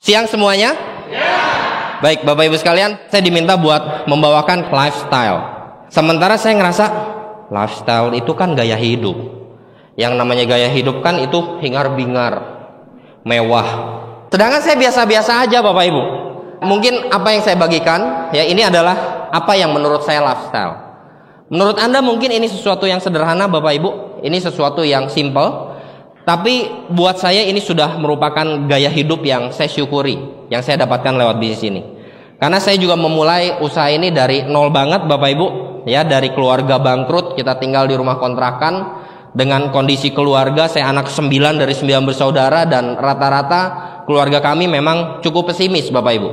Siang semuanya? Baik, Bapak Ibu sekalian, saya diminta buat membawakan lifestyle. Sementara saya ngerasa lifestyle itu kan gaya hidup. Yang namanya gaya hidup kan itu hingar-bingar, mewah. Sedangkan saya biasa-biasa aja, Bapak Ibu. Mungkin apa yang saya bagikan, ya ini adalah apa yang menurut saya lifestyle. Menurut Anda mungkin ini sesuatu yang sederhana, Bapak Ibu. Ini sesuatu yang simple. Tapi buat saya ini sudah merupakan gaya hidup yang saya syukuri, yang saya dapatkan lewat bisnis ini. Karena saya juga memulai usaha ini dari nol banget, Bapak Ibu. Ya, dari keluarga bangkrut, kita tinggal di rumah kontrakan dengan kondisi keluarga. Saya anak 9 dari 9 bersaudara, dan rata-rata keluarga kami memang cukup pesimis, Bapak Ibu.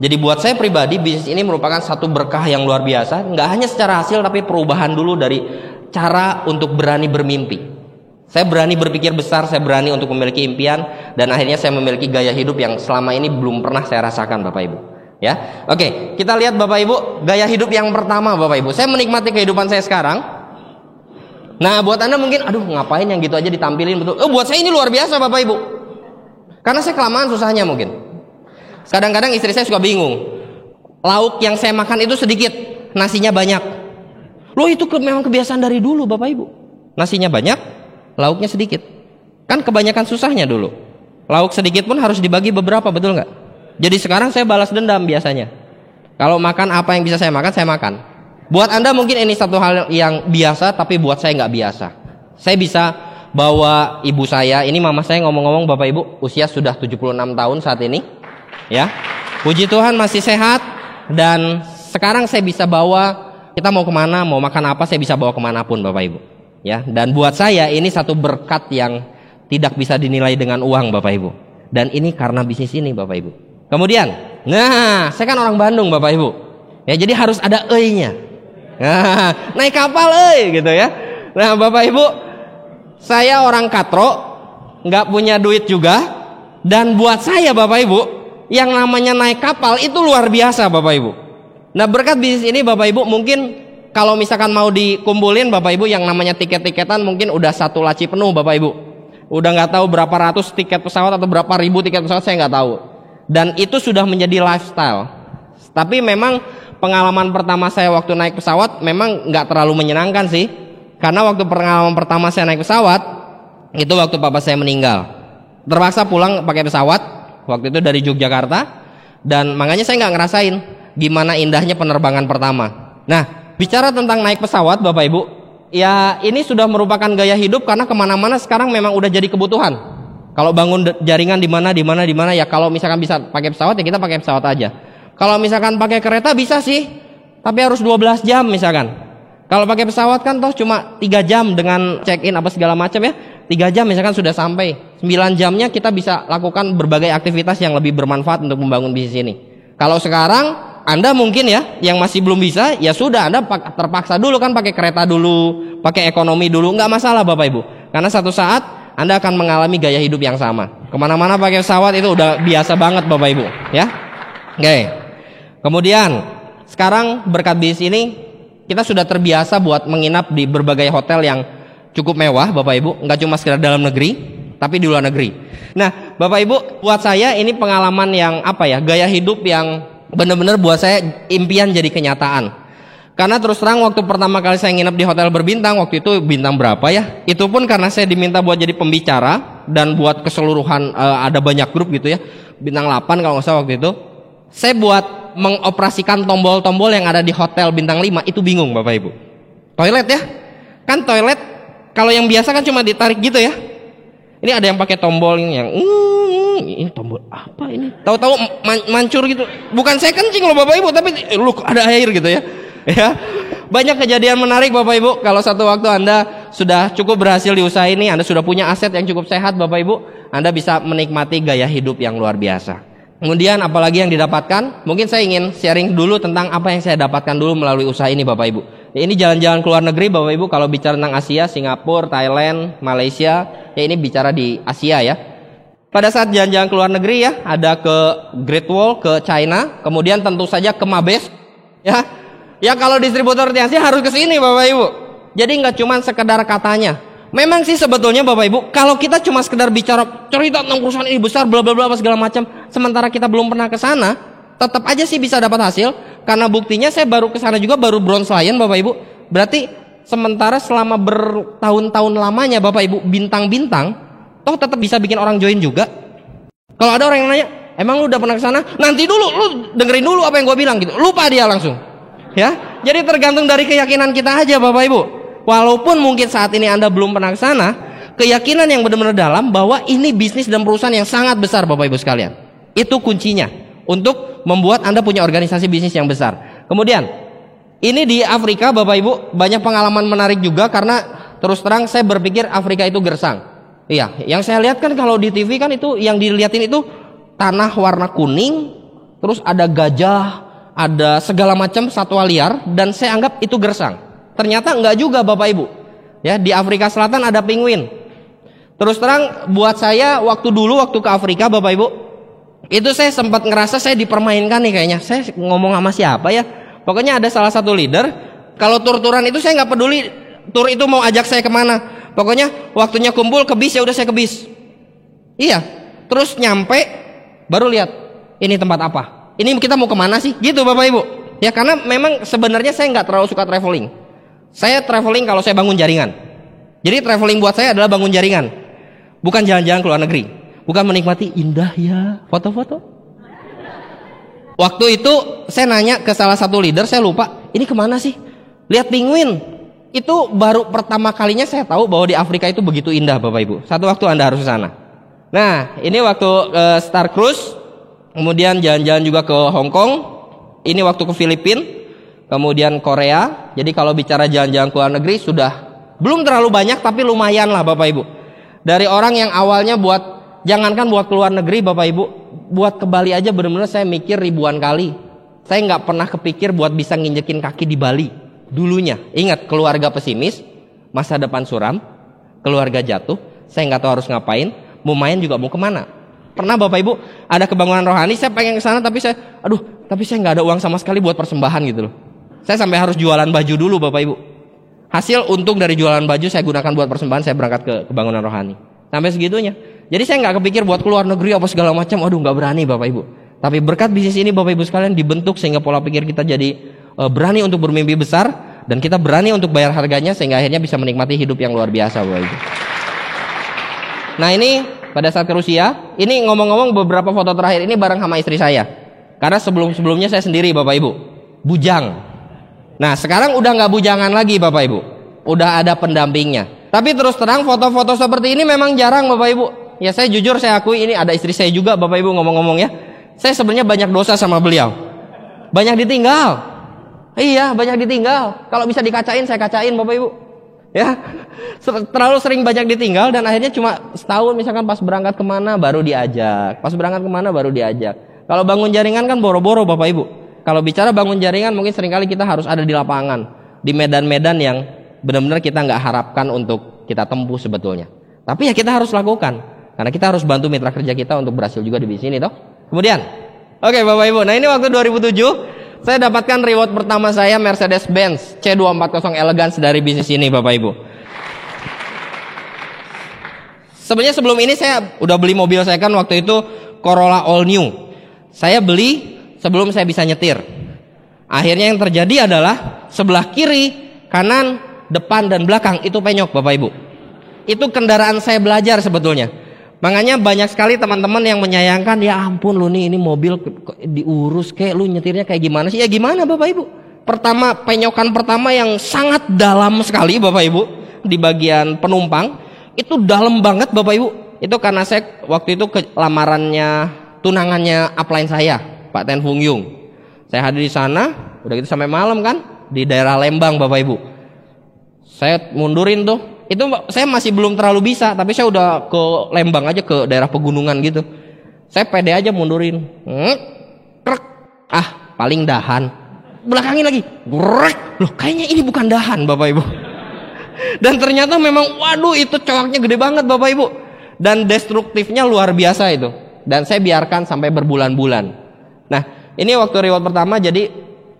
Jadi buat saya pribadi, bisnis ini merupakan satu berkah yang luar biasa. Nggak hanya secara hasil, tapi perubahan dulu dari cara untuk berani bermimpi. Saya berani berpikir besar, saya berani untuk memiliki impian, dan akhirnya saya memiliki gaya hidup yang selama ini belum pernah saya rasakan, Bapak Ibu. Ya, oke, kita lihat Bapak Ibu, gaya hidup yang pertama, Bapak Ibu. Saya menikmati kehidupan saya sekarang. Nah, buat Anda mungkin, aduh ngapain yang gitu aja ditampilin betul. Buat saya ini luar biasa, Bapak Ibu. Karena saya kelamaan susahnya mungkin. Kadang-kadang istri saya suka bingung. Lauk yang saya makan itu sedikit, nasinya banyak. Loh, itu memang kebiasaan dari dulu, Bapak Ibu. Nasinya banyak, lauknya sedikit. Kan kebanyakan susahnya dulu. Lauk sedikit pun harus dibagi beberapa, betul nggak? Jadi sekarang saya balas dendam biasanya. Kalau makan apa yang bisa saya makan, saya makan. Buat Anda mungkin ini satu hal yang biasa, tapi buat saya nggak biasa. Saya bisa bawa ibu saya, ini mama saya ngomong-ngomong Bapak Ibu, usia sudah 76 tahun saat ini. Ya, puji Tuhan masih sehat. Dan sekarang saya bisa bawa, kita mau kemana, mau makan apa, saya bisa bawa kemanapun Bapak Ibu. Ya, dan buat saya ini satu berkat yang tidak bisa dinilai dengan uang, Bapak Ibu. Dan ini karena bisnis ini, Bapak Ibu. Kemudian, nah, saya kan orang Bandung, Bapak Ibu. Ya, jadi harus ada e-nya. Nah, naik kapal gitu ya. Nah, Bapak Ibu, saya orang katro, nggak punya duit juga. Dan buat saya, Bapak Ibu, yang namanya naik kapal itu luar biasa, Bapak Ibu. Nah, berkat bisnis ini, Bapak Ibu, mungkin kalau misalkan mau dikumpulin Bapak Ibu, yang namanya tiket-tiketan mungkin udah satu laci penuh, Bapak Ibu. Udah nggak tahu berapa ratus tiket pesawat atau berapa ribu tiket pesawat, saya nggak tahu. Dan itu sudah menjadi lifestyle. Tapi memang pengalaman pertama saya waktu naik pesawat memang nggak terlalu menyenangkan sih. Karena waktu pengalaman pertama saya naik pesawat, itu waktu papa saya meninggal. Terpaksa pulang pakai pesawat, waktu itu dari Yogyakarta. Dan makanya saya nggak ngerasain gimana indahnya penerbangan pertama. Nah, bicara tentang naik pesawat, Bapak Ibu, ya ini sudah merupakan gaya hidup karena kemana-mana sekarang memang udah jadi kebutuhan. Kalau bangun jaringan di mana, ya kalau misalkan bisa pakai pesawat ya kita pakai pesawat aja. Kalau misalkan pakai kereta bisa sih, tapi harus 12 jam misalkan. Kalau pakai pesawat kan toh cuma 3 jam dengan check-in apa segala macam ya. 3 jam misalkan sudah sampai. 9 jamnya kita bisa lakukan berbagai aktivitas yang lebih bermanfaat untuk membangun bisnis ini. Kalau sekarang Anda mungkin ya, yang masih belum bisa, ya sudah Anda terpaksa dulu kan pakai kereta dulu, pakai ekonomi dulu, nggak masalah Bapak Ibu. Karena satu saat Anda akan mengalami gaya hidup yang sama. Kemana-mana pakai pesawat itu udah biasa banget Bapak Ibu, ya. Oke. Kemudian sekarang berkat bisnis ini kita sudah terbiasa buat menginap di berbagai hotel yang cukup mewah, Bapak Ibu. Nggak cuma sekedar dalam negeri, tapi di luar negeri. Nah, Bapak Ibu, buat saya ini pengalaman yang gaya hidup yang benar-benar buat saya impian jadi kenyataan. Karena terus terang waktu pertama kali saya nginep di hotel berbintang, waktu itu bintang berapa ya, itu pun karena saya diminta buat jadi pembicara dan buat keseluruhan ada banyak grup gitu ya, bintang 8 kalau nggak salah waktu itu. Saya buat mengoperasikan tombol-tombol yang ada di hotel bintang 5 itu bingung Bapak Ibu. Toilet ya, kan toilet kalau yang biasa kan cuma ditarik gitu ya. Ini ada yang pakai tombol yang ini tombol apa ini? Tahu-tahu mancur gitu. Bukan saya kencing loh Bapak Ibu, tapi ada air gitu ya. Ya, banyak kejadian menarik Bapak Ibu. Kalau satu waktu Anda sudah cukup berhasil di usaha ini, Anda sudah punya aset yang cukup sehat Bapak Ibu, Anda bisa menikmati gaya hidup yang luar biasa. Kemudian apalagi yang didapatkan? Mungkin saya ingin sharing dulu tentang apa yang saya dapatkan dulu melalui usaha ini Bapak Ibu. Ini jalan-jalan ke luar negeri Bapak Ibu. Kalau bicara tentang Asia, Singapura, Thailand, Malaysia, ya ini bicara di Asia ya. Pada saat jalan-jalan ke luar negeri ya, ada ke Great Wall, ke China, kemudian tentu saja ke Mabes ya. Ya kalau distributor di Asia harus ke sini Bapak Ibu. Jadi nggak cuma sekedar katanya. Memang sih sebetulnya Bapak Ibu, kalau kita cuma sekedar bicara cerita tentang perusahaan ini besar bla bla bla segala macam, sementara kita belum pernah ke sana, tetap aja sih bisa dapat hasil. Karena buktinya saya baru ke sana juga, baru bronze lion Bapak Ibu. Berarti sementara selama bertahun-tahun lamanya Bapak Ibu bintang-bintang, toh tetap bisa bikin orang join juga. Kalau ada orang yang nanya, emang lu udah pernah ke sana? Nanti dulu, lu dengerin dulu apa yang gue bilang gitu. Lupa dia langsung. Ya, jadi tergantung dari keyakinan kita aja Bapak Ibu. Walaupun mungkin saat ini Anda belum pernah ke sana, keyakinan yang benar-benar dalam bahwa ini bisnis dan perusahaan yang sangat besar Bapak Ibu sekalian. Itu kuncinya untuk membuat Anda punya organisasi bisnis yang besar. Kemudian, ini di Afrika Bapak Ibu banyak pengalaman menarik juga karena terus terang saya berpikir Afrika itu gersang. Iya, yang saya lihat kan kalau di TV kan itu yang dilihatin itu tanah warna kuning, terus ada gajah, ada segala macam satwa liar, dan saya anggap itu gersang. Ternyata enggak juga Bapak Ibu. Ya, di Afrika Selatan ada penguin. Terus terang buat saya waktu ke Afrika Bapak Ibu, itu saya sempat ngerasa saya dipermainkan nih kayaknya. Saya ngomong sama siapa ya? Pokoknya ada salah satu leader, kalau tur-turan itu saya nggak peduli tur itu mau ajak saya kemana. Pokoknya waktunya kumpul ke bis, ya udah saya ke bis. Iya. Terus nyampe baru lihat ini tempat apa? Ini kita mau kemana sih? Gitu Bapak Ibu. Ya karena memang sebenarnya saya nggak terlalu suka traveling. Saya traveling kalau saya bangun jaringan. Jadi traveling buat saya adalah bangun jaringan. Bukan jalan-jalan ke luar negeri. Bukan menikmati indah ya foto-foto. Waktu itu saya nanya ke salah satu leader, saya lupa, ini kemana sih? Lihat penguin. Itu baru pertama kalinya saya tahu bahwa di Afrika itu begitu indah Bapak Ibu. Satu waktu Anda harus ke sana. Nah, ini waktu Star Cruise, kemudian jalan-jalan juga ke Hong Kong. Ini waktu ke Filipina, kemudian Korea. Jadi kalau bicara jalan-jalan ke luar negeri sudah belum terlalu banyak tapi lumayan lah Bapak Ibu. Dari orang yang awalnya jangankan buat ke luar negeri Bapak Ibu, buat ke Bali aja benar-benar saya mikir ribuan kali. Saya nggak pernah kepikir buat bisa nginjekin kaki di Bali dulunya. Ingat, keluarga pesimis, masa depan suram, keluarga jatuh, saya nggak tahu harus ngapain, mau main juga mau kemana. Pernah Bapak Ibu ada kebangunan rohani, saya pengen ke sana tapi saya nggak ada uang sama sekali buat persembahan gitu loh. Saya sampai harus jualan baju dulu Bapak Ibu. Hasil untung dari jualan baju saya gunakan buat persembahan, saya berangkat ke kebangunan rohani. Sampai segitunya. Jadi saya nggak kepikir buat keluar negeri apa segala macam. Aduh, nggak berani Bapak Ibu. Tapi berkat bisnis ini Bapak Ibu sekalian dibentuk sehingga pola pikir kita jadi berani untuk bermimpi besar, dan kita berani untuk bayar harganya sehingga akhirnya bisa menikmati hidup yang luar biasa Bapak Ibu. Nah ini pada saat ke Rusia, ini ngomong-ngomong beberapa foto terakhir ini bareng sama istri saya. Karena sebelum-sebelumnya saya sendiri Bapak Ibu, bujang. Nah sekarang udah nggak bujangan lagi Bapak Ibu, udah ada pendampingnya. Tapi terus terang foto-foto seperti ini memang jarang Bapak Ibu. Ya saya jujur saya akui ini ada istri saya juga Bapak Ibu ngomong-ngomong ya. Saya sebenarnya banyak dosa sama beliau. Banyak ditinggal. Iya banyak ditinggal. Kalau bisa dikacain saya kacain Bapak Ibu. Ya terlalu sering banyak ditinggal dan akhirnya cuma setahun misalkan pas berangkat kemana baru diajak. Pas berangkat kemana baru diajak. Kalau bangun jaringan kan boro-boro Bapak Ibu. Kalau bicara bangun jaringan mungkin seringkali kita harus ada di lapangan. Di medan-medan yang benar-benar kita nggak harapkan untuk kita tempuh sebetulnya. Tapi ya kita harus lakukan. Karena kita harus bantu mitra kerja kita untuk berhasil juga di bisnis ini toh. Kemudian, oke Bapak Ibu, nah ini waktu 2007 saya dapatkan reward pertama saya Mercedes-Benz C240 Elegance dari bisnis ini Bapak Ibu. Sebenarnya sebelum ini saya udah beli mobil saya kan waktu itu Corolla All New. Saya beli sebelum saya bisa nyetir. Akhirnya yang terjadi adalah sebelah kiri, kanan, depan dan belakang itu penyok Bapak Ibu. Itu kendaraan saya belajar sebetulnya. Makanya banyak sekali teman-teman yang menyayangkan, ya ampun lu nih ini mobil diurus kayak lu nyetirnya kayak gimana sih? Ya gimana Bapak Ibu? Pertama, penyokan pertama yang sangat dalam sekali Bapak Ibu di bagian penumpang, itu dalam banget Bapak Ibu. Itu karena saya waktu itu ke lamarannya tunangannya upline saya, Pak Ten Fung Yung. Saya hadir di sana, udah gitu sampai malam kan di daerah Lembang Bapak Ibu. Saya mundurin tuh. Itu saya masih belum terlalu bisa, tapi saya udah ke Lembang aja ke daerah pegunungan gitu. Saya pede aja mundurin. Krek. Ah, paling dahan. Belakangin lagi. Grek. Loh, kayaknya ini bukan dahan, Bapak Ibu. Dan ternyata memang waduh itu coaknya gede banget Bapak Ibu. Dan destruktifnya luar biasa itu. Dan saya biarkan sampai berbulan-bulan. Nah, ini waktu reward pertama jadi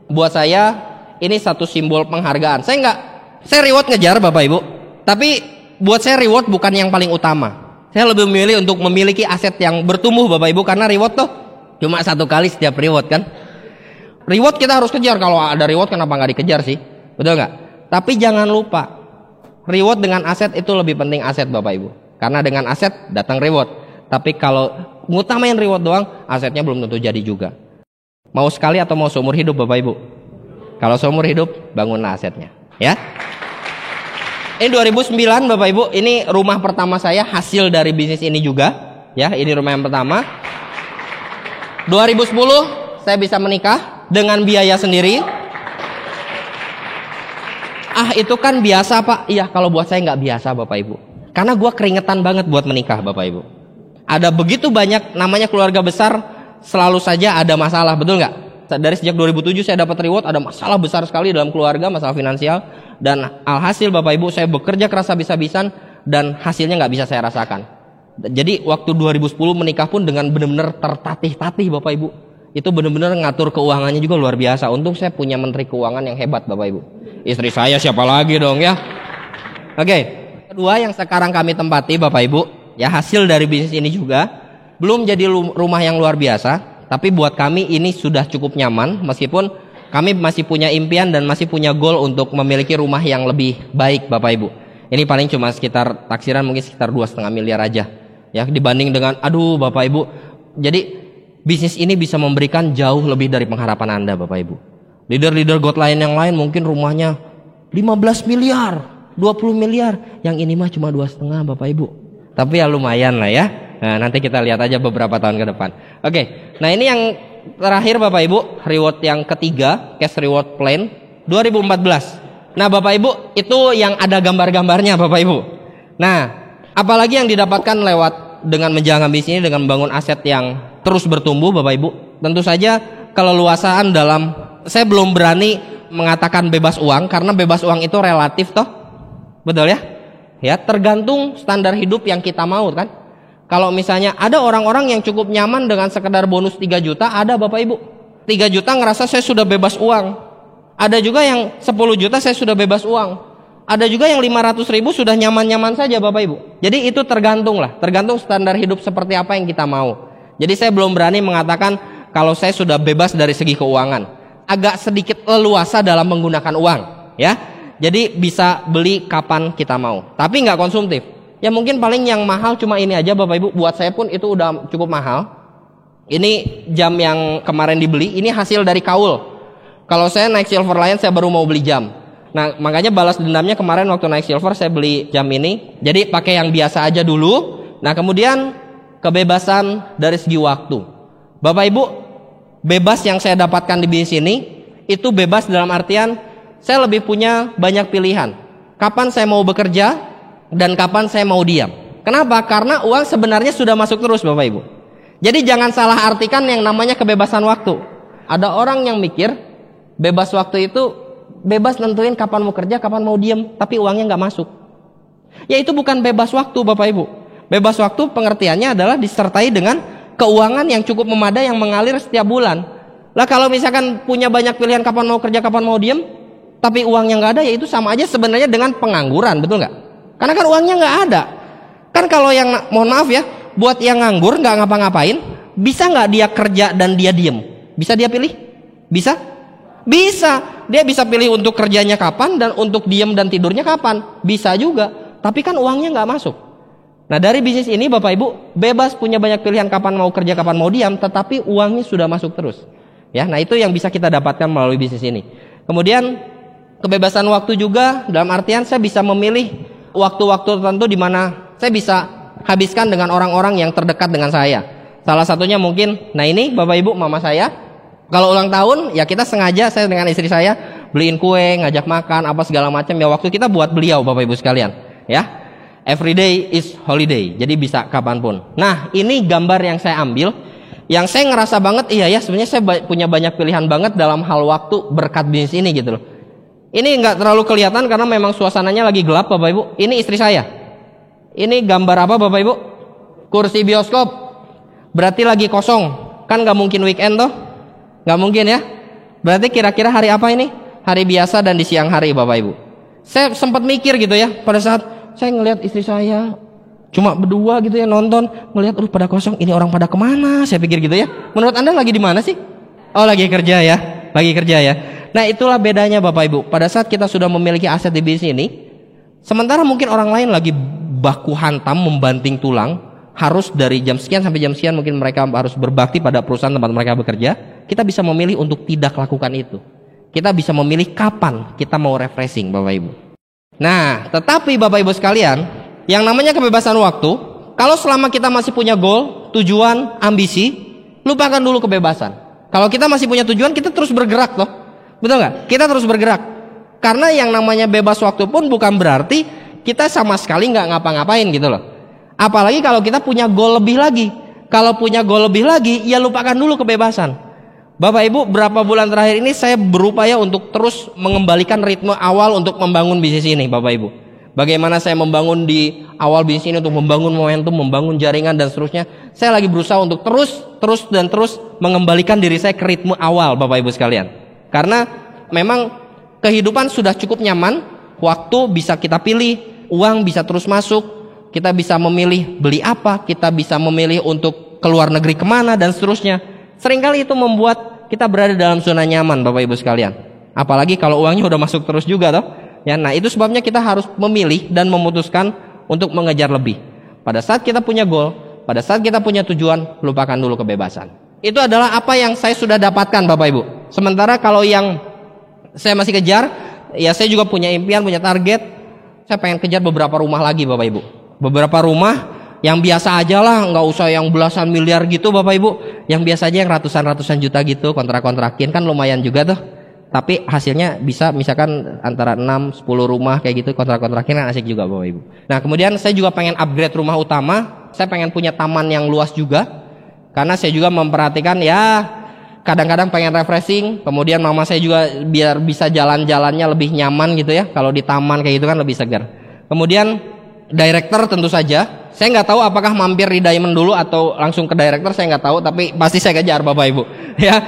buat saya ini satu simbol penghargaan. Saya reward ngejar Bapak Ibu. Tapi buat saya reward bukan yang paling utama. Saya lebih memilih untuk memiliki aset yang bertumbuh Bapak Ibu, karena reward tuh cuma satu kali setiap reward kan. Reward kita harus kejar, kalau ada reward kenapa nggak dikejar sih? Betul nggak? Tapi jangan lupa, reward dengan aset itu lebih penting aset Bapak Ibu. Karena dengan aset datang reward. Tapi kalau ngutamain reward doang, asetnya belum tentu jadi juga. Mau sekali atau mau seumur hidup Bapak Ibu? Kalau seumur hidup, bangunlah asetnya, ya. Ini 2009 Bapak Ibu, ini rumah pertama saya hasil dari bisnis ini juga, ya. Ini rumah yang pertama. 2010 saya bisa menikah dengan biaya sendiri. Itu kan biasa Pak. Iya, kalau buat saya nggak biasa Bapak Ibu. Karena gue keringetan banget buat menikah Bapak Ibu. Ada begitu banyak, namanya keluarga besar, selalu saja ada masalah, betul nggak? Dari sejak 2007 saya dapat reward, ada masalah besar sekali dalam keluarga, masalah finansial. Dan alhasil Bapak Ibu, saya bekerja keras habis-habisan dan hasilnya nggak bisa saya rasakan. Jadi waktu 2010 menikah pun dengan benar-benar tertatih-tatih Bapak Ibu. Itu benar-benar ngatur keuangannya juga luar biasa. Untung saya punya menteri keuangan yang hebat Bapak Ibu. Istri saya siapa lagi dong ya. Oke. Kedua yang sekarang kami tempati Bapak Ibu, ya hasil dari bisnis ini juga belum jadi rumah yang luar biasa, tapi buat kami ini sudah cukup nyaman, meskipun kami masih punya impian dan masih punya goal untuk memiliki rumah yang lebih baik Bapak Ibu. Ini paling cuma sekitar taksiran mungkin sekitar 2,5 miliar aja, ya dibanding dengan Bapak Ibu. Jadi bisnis ini bisa memberikan jauh lebih dari pengharapan Anda Bapak Ibu. Leader-leader God lain yang lain mungkin rumahnya 15 miliar. 20 miliar, yang ini mah cuma 2,5 Bapak Ibu. Tapi ya lumayan lah ya. Nah, nanti kita lihat aja beberapa tahun ke depan. Oke, nah ini yang terakhir Bapak Ibu, reward yang ketiga, cash reward plan 2014. Nah Bapak Ibu, itu yang ada gambar-gambarnya Bapak Ibu. Nah, apalagi yang didapatkan lewat dengan menjalankan bisnis ini, dengan membangun aset yang terus bertumbuh Bapak Ibu. Tentu saja keleluasaan dalam, saya belum berani mengatakan bebas uang, karena bebas uang itu relatif toh. Betul ya? Ya, tergantung standar hidup yang kita mau kan. Kalau misalnya ada orang-orang yang cukup nyaman dengan sekedar bonus 3 juta, ada Bapak Ibu. 3 juta ngerasa saya sudah bebas uang. Ada juga yang 10 juta saya sudah bebas uang. Ada juga yang 500 ribu sudah nyaman-nyaman saja Bapak Ibu. Jadi itu tergantung lah, tergantung standar hidup seperti apa yang kita mau. Jadi saya belum berani mengatakan kalau saya sudah bebas dari segi keuangan. Agak sedikit leluasa dalam menggunakan uang, ya. Jadi bisa beli kapan kita mau, tapi nggak konsumtif. Ya mungkin paling yang mahal cuma ini aja Bapak Ibu. Buat saya pun itu udah cukup mahal. Ini jam yang kemarin dibeli, ini hasil dari kaul. Kalau saya naik Silver Lion, saya baru mau beli jam. Nah makanya balas dendamnya kemarin waktu naik Silver saya beli jam ini. Jadi pakai yang biasa aja dulu. Nah kemudian kebebasan dari segi waktu. Bapak Ibu, bebas yang saya dapatkan di bisnis ini, itu bebas dalam artian saya lebih punya banyak pilihan. Kapan saya mau bekerja dan kapan saya mau diam. Kenapa? Karena uang sebenarnya sudah masuk terus Bapak Ibu. Jadi jangan salah artikan yang namanya kebebasan waktu. Ada orang yang mikir bebas waktu itu bebas nentuin kapan mau kerja, kapan mau diam, tapi uangnya nggak masuk. Ya itu bukan bebas waktu Bapak Ibu. Bebas waktu pengertiannya adalah disertai dengan keuangan yang cukup memadai yang mengalir setiap bulan. Lah kalau misalkan punya banyak pilihan kapan mau kerja, kapan mau diam, tapi uangnya nggak ada, ya itu sama aja sebenarnya dengan pengangguran, betul nggak? Karena kan uangnya nggak ada. Kan kalau yang, mohon maaf ya, buat yang nganggur nggak ngapa-ngapain, bisa nggak dia kerja dan dia diem? Bisa dia pilih? Bisa? Bisa. Dia bisa pilih untuk kerjanya kapan dan untuk diem dan tidurnya kapan? Bisa juga. Tapi kan uangnya nggak masuk. Nah dari bisnis ini Bapak Ibu bebas punya banyak pilihan kapan mau kerja, kapan mau diam, tetapi uangnya sudah masuk terus. Ya, nah itu yang bisa kita dapatkan melalui bisnis ini. Kemudian kebebasan waktu juga dalam artian saya bisa memilih waktu-waktu tertentu di mana saya bisa habiskan dengan orang-orang yang terdekat dengan saya. Salah satunya mungkin, nah ini Bapak Ibu mama saya, kalau ulang tahun ya kita sengaja saya dengan istri saya beliin kue, ngajak makan apa segala macam ya, waktu kita buat beliau Bapak Ibu sekalian, ya. Every day is holiday, jadi bisa kapanpun. Nah ini gambar yang saya ambil, yang saya ngerasa banget iya ya sebenarnya saya punya banyak pilihan banget dalam hal waktu berkat bisnis ini gitu loh. Ini nggak terlalu kelihatan karena memang suasananya lagi gelap Bapak Ibu. Ini istri saya. Ini gambar apa Bapak Ibu? Kursi bioskop. Berarti lagi kosong. Kan nggak mungkin weekend toh? Nggak mungkin ya. Berarti kira-kira hari apa ini? Hari biasa dan di siang hari Bapak Ibu. Saya sempat mikir gitu ya pada saat saya ngelihat istri saya cuma berdua gitu ya nonton, ngelihat pada kosong, ini orang pada kemana? Saya pikir gitu ya. Menurut Anda lagi di mana sih? Oh, lagi kerja ya, lagi kerja ya. Nah, itulah bedanya Bapak Ibu. Pada saat kita sudah memiliki aset di bisnis ini, sementara mungkin orang lain lagi baku hantam membanting tulang, harus dari jam sekian sampai jam sekian mungkin mereka harus berbakti pada perusahaan tempat mereka bekerja. Kita bisa memilih untuk tidak lakukan itu. Kita bisa memilih kapan kita mau refreshing Bapak Ibu. Nah, tetapi Bapak Ibu sekalian, yang namanya kebebasan waktu, kalau selama kita masih punya goal, tujuan, ambisi, lupakan dulu kebebasan. Kalau kita masih punya tujuan, kita terus bergerak loh. Betul nggak? Kita terus bergerak. Karena yang namanya bebas waktu pun bukan berarti kita sama sekali nggak ngapa-ngapain gitu loh. Apalagi kalau kita punya goal lebih lagi. Kalau punya goal lebih lagi, ya lupakan dulu kebebasan. Bapak Ibu, berapa bulan terakhir ini saya berupaya untuk terus mengembalikan ritme awal untuk membangun bisnis ini Bapak Ibu. Bagaimana saya membangun di awal bisnis ini untuk membangun momentum, membangun jaringan dan seterusnya. Saya lagi berusaha untuk terus mengembalikan diri saya ke ritme awal Bapak Ibu sekalian. Karena memang kehidupan sudah cukup nyaman, waktu bisa kita pilih, uang bisa terus masuk, kita bisa memilih beli apa, kita bisa memilih untuk keluar negeri kemana dan seterusnya. Seringkali itu membuat kita berada dalam zona nyaman Bapak Ibu sekalian. Apalagi kalau uangnya udah masuk terus juga toh. Ya, nah itu sebabnya kita harus memilih dan memutuskan untuk mengejar lebih. Pada saat kita punya goal, pada saat kita punya tujuan, lupakan dulu kebebasan. Itu adalah apa yang saya sudah dapatkan Bapak Ibu. Sementara kalau yang saya masih kejar, ya saya juga punya impian, punya target. Saya pengen kejar beberapa rumah lagi Bapak Ibu. Beberapa rumah yang biasa aja lah, nggak usah yang belasan miliar gitu Bapak Ibu. Yang biasa aja yang ratusan juta gitu, kontrak-kontrakin kan lumayan juga tuh. Tapi hasilnya bisa misalkan antara 6-10 rumah kayak gitu, kontrak-kontrakin kan asik juga Bapak Ibu. Nah kemudian saya juga pengen upgrade rumah utama. Saya pengen punya taman yang luas juga. Karena saya juga memperhatikan ya kadang-kadang pengen refreshing. Kemudian mama saya juga biar bisa jalan-jalannya lebih nyaman gitu ya. Kalau di taman kayak gitu kan lebih segar. Kemudian director tentu saja. Saya nggak tahu apakah mampir di Diamond dulu atau langsung ke director, saya nggak tahu. Tapi pasti saya kejar Bapak Ibu. Ya.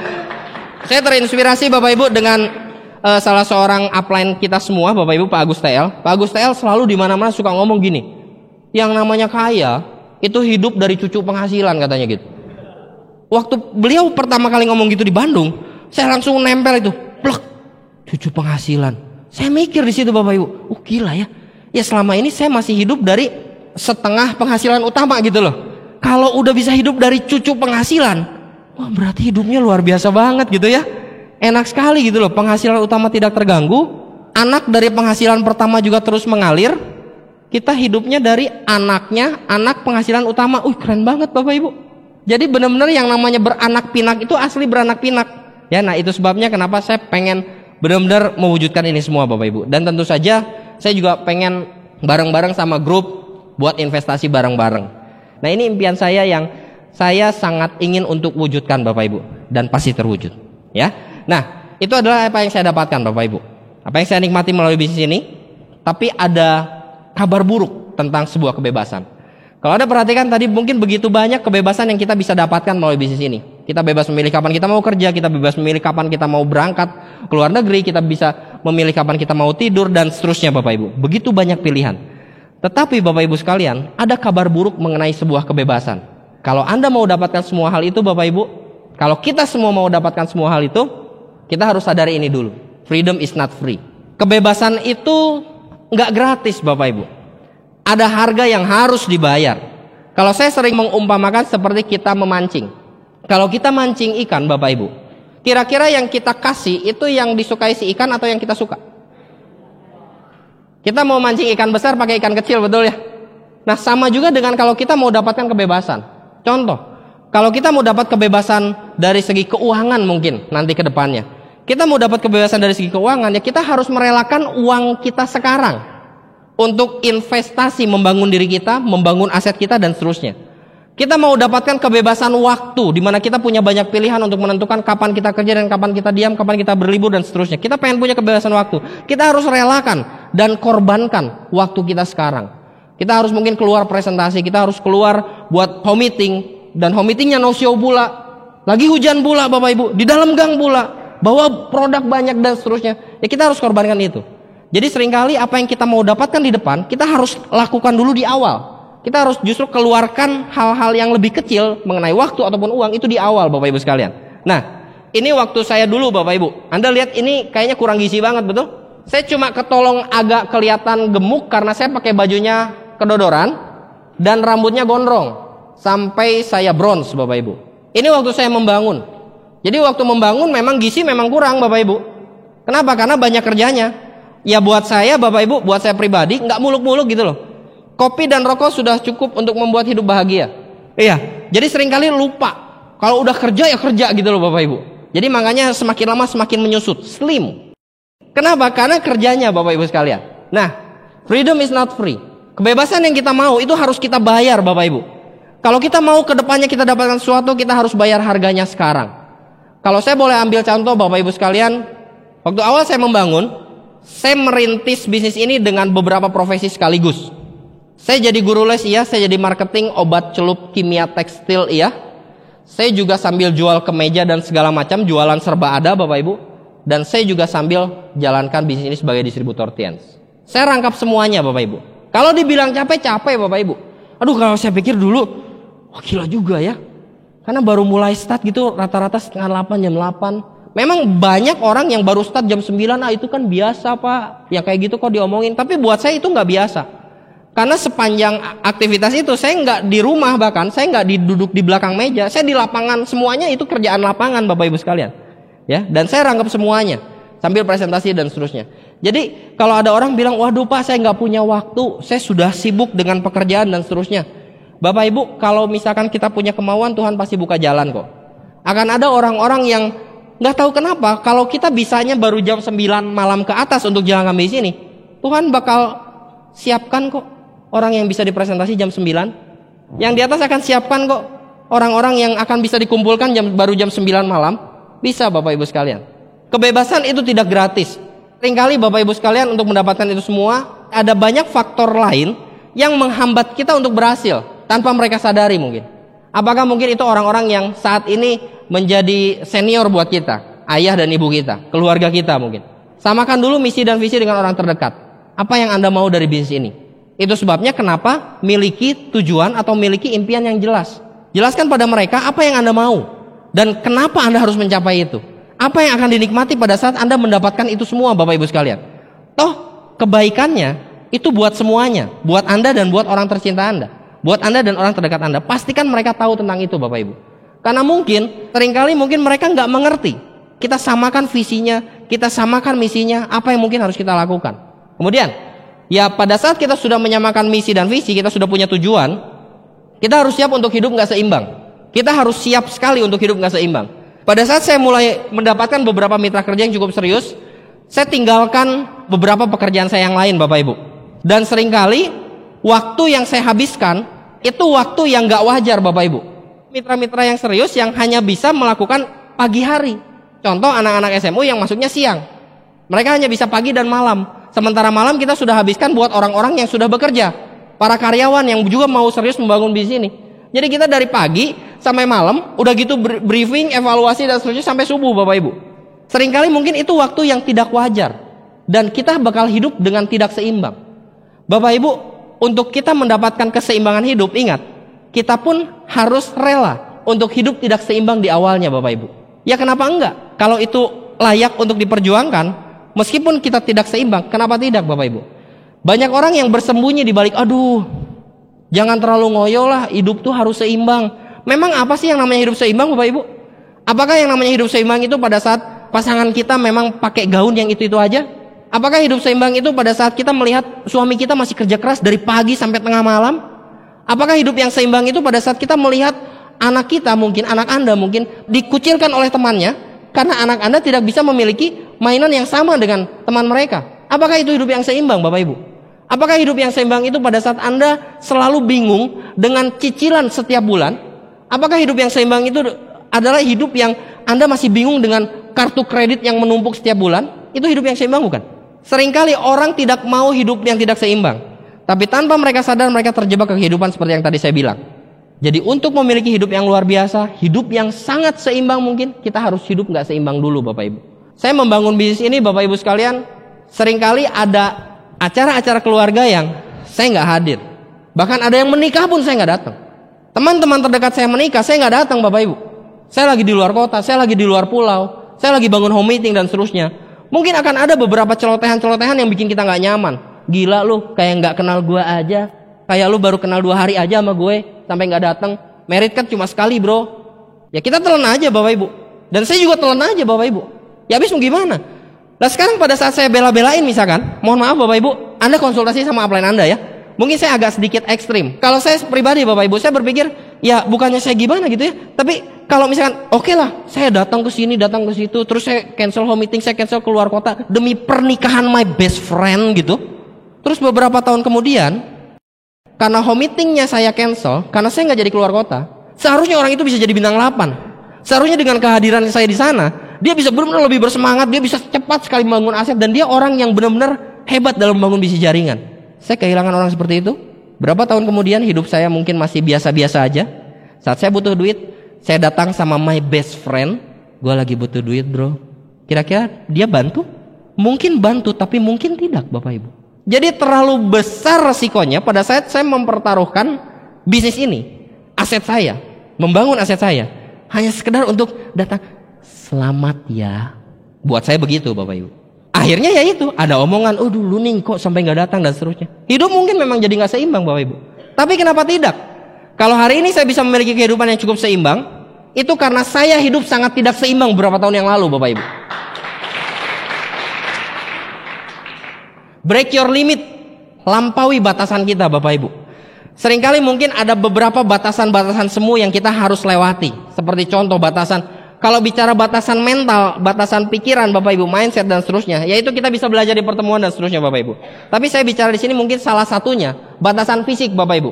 Saya terinspirasi Bapak Ibu dengan salah seorang upline kita semua Bapak Ibu, Pak Agus TL. Pak Agus TL selalu di mana-mana suka ngomong gini, yang namanya kaya itu hidup dari cucu penghasilan katanya gitu. Waktu beliau pertama kali ngomong gitu di Bandung, saya langsung nempel itu, plek, cucu penghasilan. Saya mikir di situ Bapak Ibu, gila ya. Ya selama ini saya masih hidup dari setengah penghasilan utama gitu loh. Kalau udah bisa hidup dari cucu penghasilan, wah berarti hidupnya luar biasa banget gitu ya. Enak sekali gitu loh, penghasilan utama tidak terganggu, anak dari penghasilan pertama juga terus mengalir. Kita hidupnya dari anaknya, anak penghasilan utama. Keren banget Bapak Ibu. Jadi benar-benar yang namanya beranak pinak itu asli beranak pinak. Ya, nah itu sebabnya kenapa saya pengen benar-benar mewujudkan ini semua Bapak Ibu. Dan tentu saja saya juga pengen bareng-bareng sama grup buat investasi bareng-bareng. Nah ini impian saya yang saya sangat ingin untuk wujudkan Bapak Ibu, dan pasti terwujud ya. Nah itu adalah apa yang saya dapatkan Bapak Ibu, apa yang saya nikmati melalui bisnis ini. Tapi ada kabar buruk tentang sebuah kebebasan. Kalau Anda perhatikan tadi mungkin begitu banyak kebebasan yang kita bisa dapatkan melalui bisnis ini. Kita bebas memilih kapan kita mau kerja, kita bebas memilih kapan kita mau berangkat ke luar negeri, kita bisa memilih kapan kita mau tidur dan seterusnya Bapak Ibu. Begitu banyak pilihan. Tetapi Bapak Ibu sekalian, ada kabar buruk mengenai sebuah kebebasan. Kalau Anda mau dapatkan semua hal itu Bapak Ibu, kalau kita semua mau dapatkan semua hal itu, kita harus sadari ini dulu. Freedom is not free. Kebebasan itu nggak gratis Bapak Ibu. Ada harga yang harus dibayar. Kalau saya sering mengumpamakan seperti kita memancing. Kalau kita mancing ikan Bapak Ibu, kira-kira yang kita kasih itu yang disukai si ikan atau yang kita suka? Kita mau mancing ikan besar pakai ikan kecil, betul ya? Nah sama juga dengan kalau kita mau dapatkan kebebasan. Contoh, kalau kita mau dapat kebebasan dari segi keuangan mungkin nanti ke depannya. Kita mau dapat kebebasan dari segi keuangan, ya kita harus merelakan uang kita sekarang untuk investasi, membangun diri kita, membangun aset kita dan seterusnya. Kita mau dapatkan kebebasan waktu, di mana kita punya banyak pilihan untuk menentukan kapan kita kerja dan kapan kita diam, kapan kita berlibur dan seterusnya. Kita pengen punya kebebasan waktu. Kita harus relakan dan korbankan waktu kita sekarang. Kita harus mungkin keluar presentasi, kita harus keluar buat home meeting, dan home meetingnya no show pula, lagi hujan pula Bapak Ibu, di dalam gang pula, bawa produk banyak dan seterusnya. Ya kita harus korbankan itu. Jadi seringkali apa yang kita mau dapatkan di depan, kita harus lakukan dulu di awal. Kita harus justru keluarkan hal-hal yang lebih kecil mengenai waktu ataupun uang itu di awal, Bapak Ibu sekalian. Nah, ini waktu saya dulu, Bapak Ibu. Anda lihat ini kayaknya kurang gizi banget, betul? Saya cuma ketolong agak kelihatan gemuk karena saya pakai bajunya kedodoran dan rambutnya gondrong sampai saya bronze, Bapak Ibu. Ini waktu saya membangun. Jadi waktu membangun memang gizi memang kurang, Bapak Ibu. Kenapa? Karena banyak kerjanya. Ya buat saya, Bapak Ibu, buat saya pribadi nggak muluk-muluk gitu loh. Kopi dan rokok sudah cukup untuk membuat hidup bahagia. Iya. Jadi seringkali lupa. Kalau udah kerja ya kerja gitu loh, Bapak Ibu. Jadi makanya semakin lama semakin menyusut, slim. Kenapa? Karena kerjanya, Bapak Ibu sekalian. Nah, freedom is not free. Kebebasan yang kita mau itu harus kita bayar, Bapak Ibu. Kalau kita mau ke depannya kita dapatkan sesuatu, kita harus bayar harganya sekarang. Kalau saya boleh ambil contoh, Bapak Ibu sekalian, waktu awal saya membangun, saya merintis bisnis ini dengan beberapa profesi sekaligus. Saya jadi guru les, iya. Saya jadi marketing, obat, celup, kimia, tekstil, iya. Saya juga sambil jual kemeja dan segala macam, jualan serba ada, Bapak Ibu. Dan saya juga sambil jalankan bisnis ini sebagai distributor TIANS. Saya rangkap semuanya, Bapak Ibu. Kalau dibilang capek, Bapak Ibu. Aduh, kalau saya pikir dulu, wah gila juga ya. Karena baru mulai start gitu, rata-rata setengah 8, jam 8. Memang banyak orang yang baru start jam 9, itu kan biasa, Pak. Yang kayak gitu kok diomongin. Tapi buat saya itu nggak biasa. Karena sepanjang aktivitas itu saya nggak di rumah, bahkan saya nggak duduk di belakang meja, saya di lapangan, semuanya itu kerjaan lapangan, Bapak Ibu sekalian, ya. Dan saya rangkap semuanya sambil presentasi dan seterusnya. Jadi kalau ada orang bilang, waduh Pak, saya nggak punya waktu, saya sudah sibuk dengan pekerjaan dan seterusnya. Bapak Ibu, kalau misalkan kita punya kemauan, Tuhan pasti buka jalan kok. Akan ada orang-orang yang nggak tahu kenapa, kalau kita bisanya baru jam 9 malam ke atas untuk jalan di sini, Tuhan bakal siapkan kok orang yang bisa dipresentasi jam 9. Yang di atas akan siapkan kok orang-orang yang akan bisa dikumpulkan baru jam 9 malam. Bisa, Bapak Ibu sekalian. Kebebasan itu tidak gratis. Seringkali Bapak Ibu sekalian untuk mendapatkan itu semua, ada banyak faktor lain yang menghambat kita untuk berhasil tanpa mereka sadari mungkin. Apakah mungkin itu orang-orang yang saat ini menjadi senior buat kita, ayah dan ibu kita, keluarga kita mungkin. Samakan dulu misi dan visi dengan orang terdekat. Apa yang Anda mau dari bisnis ini? Itu sebabnya kenapa miliki tujuan atau miliki impian yang jelas. Jelaskan pada mereka apa yang Anda mau dan kenapa Anda harus mencapai itu. Apa yang akan dinikmati pada saat Anda mendapatkan itu semua, Bapak Ibu sekalian. Toh kebaikannya itu buat semuanya, buat Anda dan buat orang tercinta Anda, buat Anda dan orang terdekat Anda. Pastikan mereka tahu tentang itu, Bapak Ibu. Karena seringkali mereka nggak mengerti. Kita samakan visinya, kita samakan misinya, apa yang mungkin harus kita lakukan. Kemudian ya pada saat kita sudah menyamakan misi dan visi, kita sudah punya tujuan, kita harus siap untuk hidup nggak seimbang. Kita harus siap sekali untuk hidup nggak seimbang. Pada saat saya mulai mendapatkan beberapa mitra kerja yang cukup serius, saya tinggalkan beberapa pekerjaan saya yang lain, Bapak Ibu. Dan seringkali waktu yang saya habiskan itu waktu yang nggak wajar, Bapak Ibu. Mitra-mitra yang serius yang hanya bisa melakukan pagi hari. Contoh anak-anak SMU yang masuknya siang. Mereka hanya bisa pagi dan malam. Sementara malam kita sudah habiskan buat orang-orang yang sudah bekerja, para karyawan yang juga mau serius membangun bisnis ini. Jadi kita dari pagi sampai malam, udah gitu briefing, evaluasi dan seterusnya sampai subuh, Bapak Ibu. Seringkali mungkin itu waktu yang tidak wajar dan kita bakal hidup dengan tidak seimbang. Bapak Ibu, untuk kita mendapatkan keseimbangan hidup, ingat, kita pun harus rela untuk hidup tidak seimbang di awalnya, Bapak Ibu. Ya kenapa enggak? Kalau itu layak untuk diperjuangkan, meskipun kita tidak seimbang, kenapa tidak, Bapak Ibu? Banyak orang yang bersembunyi di balik, aduh, jangan terlalu ngoyo lah, hidup tuh harus seimbang. Memang apa sih yang namanya hidup seimbang, Bapak Ibu? Apakah yang namanya hidup seimbang itu pada saat pasangan kita memang pakai gaun yang itu aja? Apakah hidup seimbang itu pada saat kita melihat suami kita masih kerja keras dari pagi sampai tengah malam? Apakah hidup yang seimbang itu pada saat kita melihat anak kita mungkin, anak Anda mungkin dikucilkan oleh temannya karena anak Anda tidak bisa memiliki mainan yang sama dengan teman mereka? Apakah itu hidup yang seimbang, Bapak Ibu? Apakah hidup yang seimbang itu pada saat Anda selalu bingung dengan cicilan setiap bulan? Apakah hidup yang seimbang itu adalah hidup yang Anda masih bingung dengan kartu kredit yang menumpuk setiap bulan? Itu hidup yang seimbang bukan? Seringkali orang tidak mau hidup yang tidak seimbang, tapi tanpa mereka sadar mereka terjebak ke kehidupan seperti yang tadi saya bilang. Jadi untuk memiliki hidup yang luar biasa, hidup yang sangat seimbang mungkin, kita harus hidup nggak seimbang dulu, Bapak Ibu. Saya membangun bisnis ini, Bapak Ibu sekalian, seringkali ada acara-acara keluarga yang saya nggak hadir. Bahkan ada yang menikah pun saya nggak datang. Teman-teman terdekat saya menikah, saya nggak datang Bapak Ibu. Saya lagi di luar kota, saya lagi di luar pulau, saya lagi bangun home meeting dan seterusnya. Mungkin akan ada beberapa celotehan-celotehan yang bikin kita nggak nyaman. Gila lu, kayak nggak kenal gue aja. Kayak lu baru kenal 2 hari aja sama gue, sampai nggak datang. Merit kan cuma sekali bro. Ya kita telan aja Bapak Ibu. Dan saya juga telan aja Bapak Ibu. Ya habis mau gimana? Nah sekarang pada saat saya bela-belain misalkan, mohon maaf Bapak Ibu, Anda konsultasi sama upline Anda ya. Mungkin saya agak sedikit ekstrim. Kalau saya pribadi Bapak Ibu, saya berpikir, ya bukannya saya gimana gitu ya. Tapi kalau misalkan, oke lah, saya datang ke sini, datang ke situ, terus saya cancel home meeting, saya cancel keluar kota demi pernikahan my best friend gitu. Terus beberapa tahun kemudian, karena home meetingnya saya cancel, karena saya nggak jadi keluar kota, seharusnya orang itu bisa jadi bintang 8. Seharusnya dengan kehadiran saya di sana, dia bisa benar-benar lebih bersemangat, dia bisa cepat sekali membangun aset, dan dia orang yang benar-benar hebat dalam membangun bisnis jaringan. Saya kehilangan orang seperti itu. Berapa tahun kemudian hidup saya mungkin masih biasa-biasa aja. Saat saya butuh duit, saya datang sama my best friend. Gue lagi butuh duit bro. Kira-kira dia bantu? Mungkin bantu, tapi mungkin tidak Bapak Ibu. Jadi terlalu besar resikonya pada saat saya mempertaruhkan bisnis ini, aset saya, membangun aset saya, hanya sekedar untuk datang, selamat ya. Buat saya begitu Bapak Ibu. Akhirnya ya itu, ada omongan, oh dulu nih kok sampai nggak datang dan seterusnya. Hidup mungkin memang jadi nggak seimbang Bapak Ibu. Tapi kenapa tidak? Kalau hari ini saya bisa memiliki kehidupan yang cukup seimbang, itu karena saya hidup sangat tidak seimbang beberapa tahun yang lalu Bapak Ibu. Break your limit, lampaui batasan kita Bapak Ibu. Seringkali mungkin ada beberapa batasan-batasan semu yang kita harus lewati. Seperti contoh batasan, kalau bicara batasan mental, batasan pikiran Bapak Ibu, mindset dan seterusnya, yaitu kita bisa belajar di pertemuan dan seterusnya Bapak Ibu. Tapi saya bicara di sini mungkin salah satunya batasan fisik Bapak Ibu.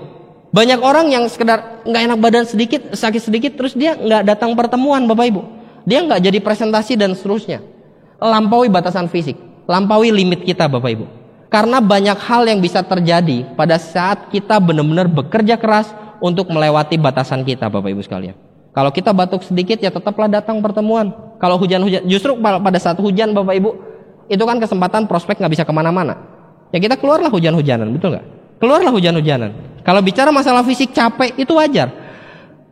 Banyak orang yang sekedar nggak enak badan sedikit, sakit sedikit, terus dia nggak datang pertemuan Bapak Ibu. Dia nggak jadi presentasi dan seterusnya. Lampaui batasan fisik, lampaui limit kita Bapak Ibu. Karena banyak hal yang bisa terjadi pada saat kita benar-benar bekerja keras untuk melewati batasan kita Bapak Ibu sekalian. Kalau kita batuk sedikit ya tetaplah datang pertemuan. Kalau hujan-hujan, justru pada saat hujan Bapak Ibu, itu kan kesempatan prospek nggak bisa kemana-mana. Ya kita keluarlah hujan-hujanan, betul nggak? Keluarlah hujan-hujanan. Kalau bicara masalah fisik capek itu wajar.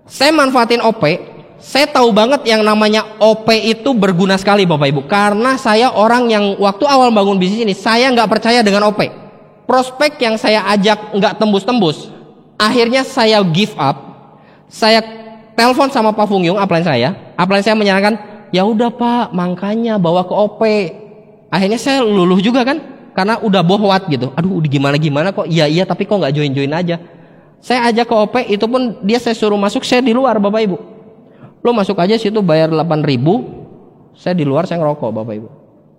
Saya manfaatin OP. Saya tahu banget yang namanya OP itu berguna sekali Bapak Ibu. Karena saya orang yang waktu awal bangun bisnis ini, saya nggak percaya dengan OP. Prospek yang saya ajak nggak tembus-tembus. Akhirnya saya give up. Saya telepon sama Pak Fungyung, upline saya menyarankan, ya udah Pak, makanya bawa ke OP. Akhirnya saya luluh juga kan, karena udah bohwat gitu. Aduh, gimana kok? Iya, tapi kok nggak join aja? Saya ajak ke OP, itu pun dia saya suruh masuk, saya di luar Bapak Ibu. Lo masuk aja situ bayar 8.000, saya di luar saya ngerokok Bapak Ibu.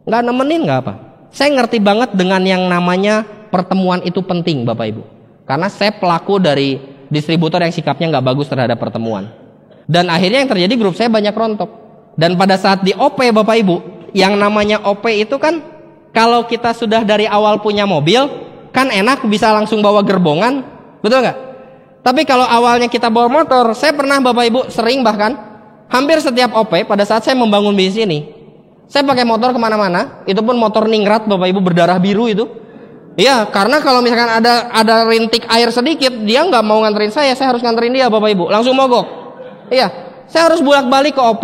Nggak nemenin nggak apa. Saya ngerti banget dengan yang namanya pertemuan itu penting Bapak Ibu. Karena saya pelaku dari distributor yang sikapnya nggak bagus terhadap pertemuan. Dan akhirnya yang terjadi grup saya banyak rontok. Dan pada saat di OP Bapak Ibu, yang namanya OP itu kan kalau kita sudah dari awal punya mobil, kan enak bisa langsung bawa gerbongan, betul nggak? Tapi kalau awalnya kita bawa motor, saya pernah Bapak Ibu sering bahkan hampir setiap OP pada saat saya membangun bisnis ini, saya pakai motor kemana-mana, itu pun motor ningrat Bapak Ibu berdarah biru itu. Iya, karena kalau misalkan ada rintik air sedikit, dia nggak mau nganterin saya harus nganterin dia Bapak Ibu, langsung mogok. Iya, saya harus bolak-balik ke OP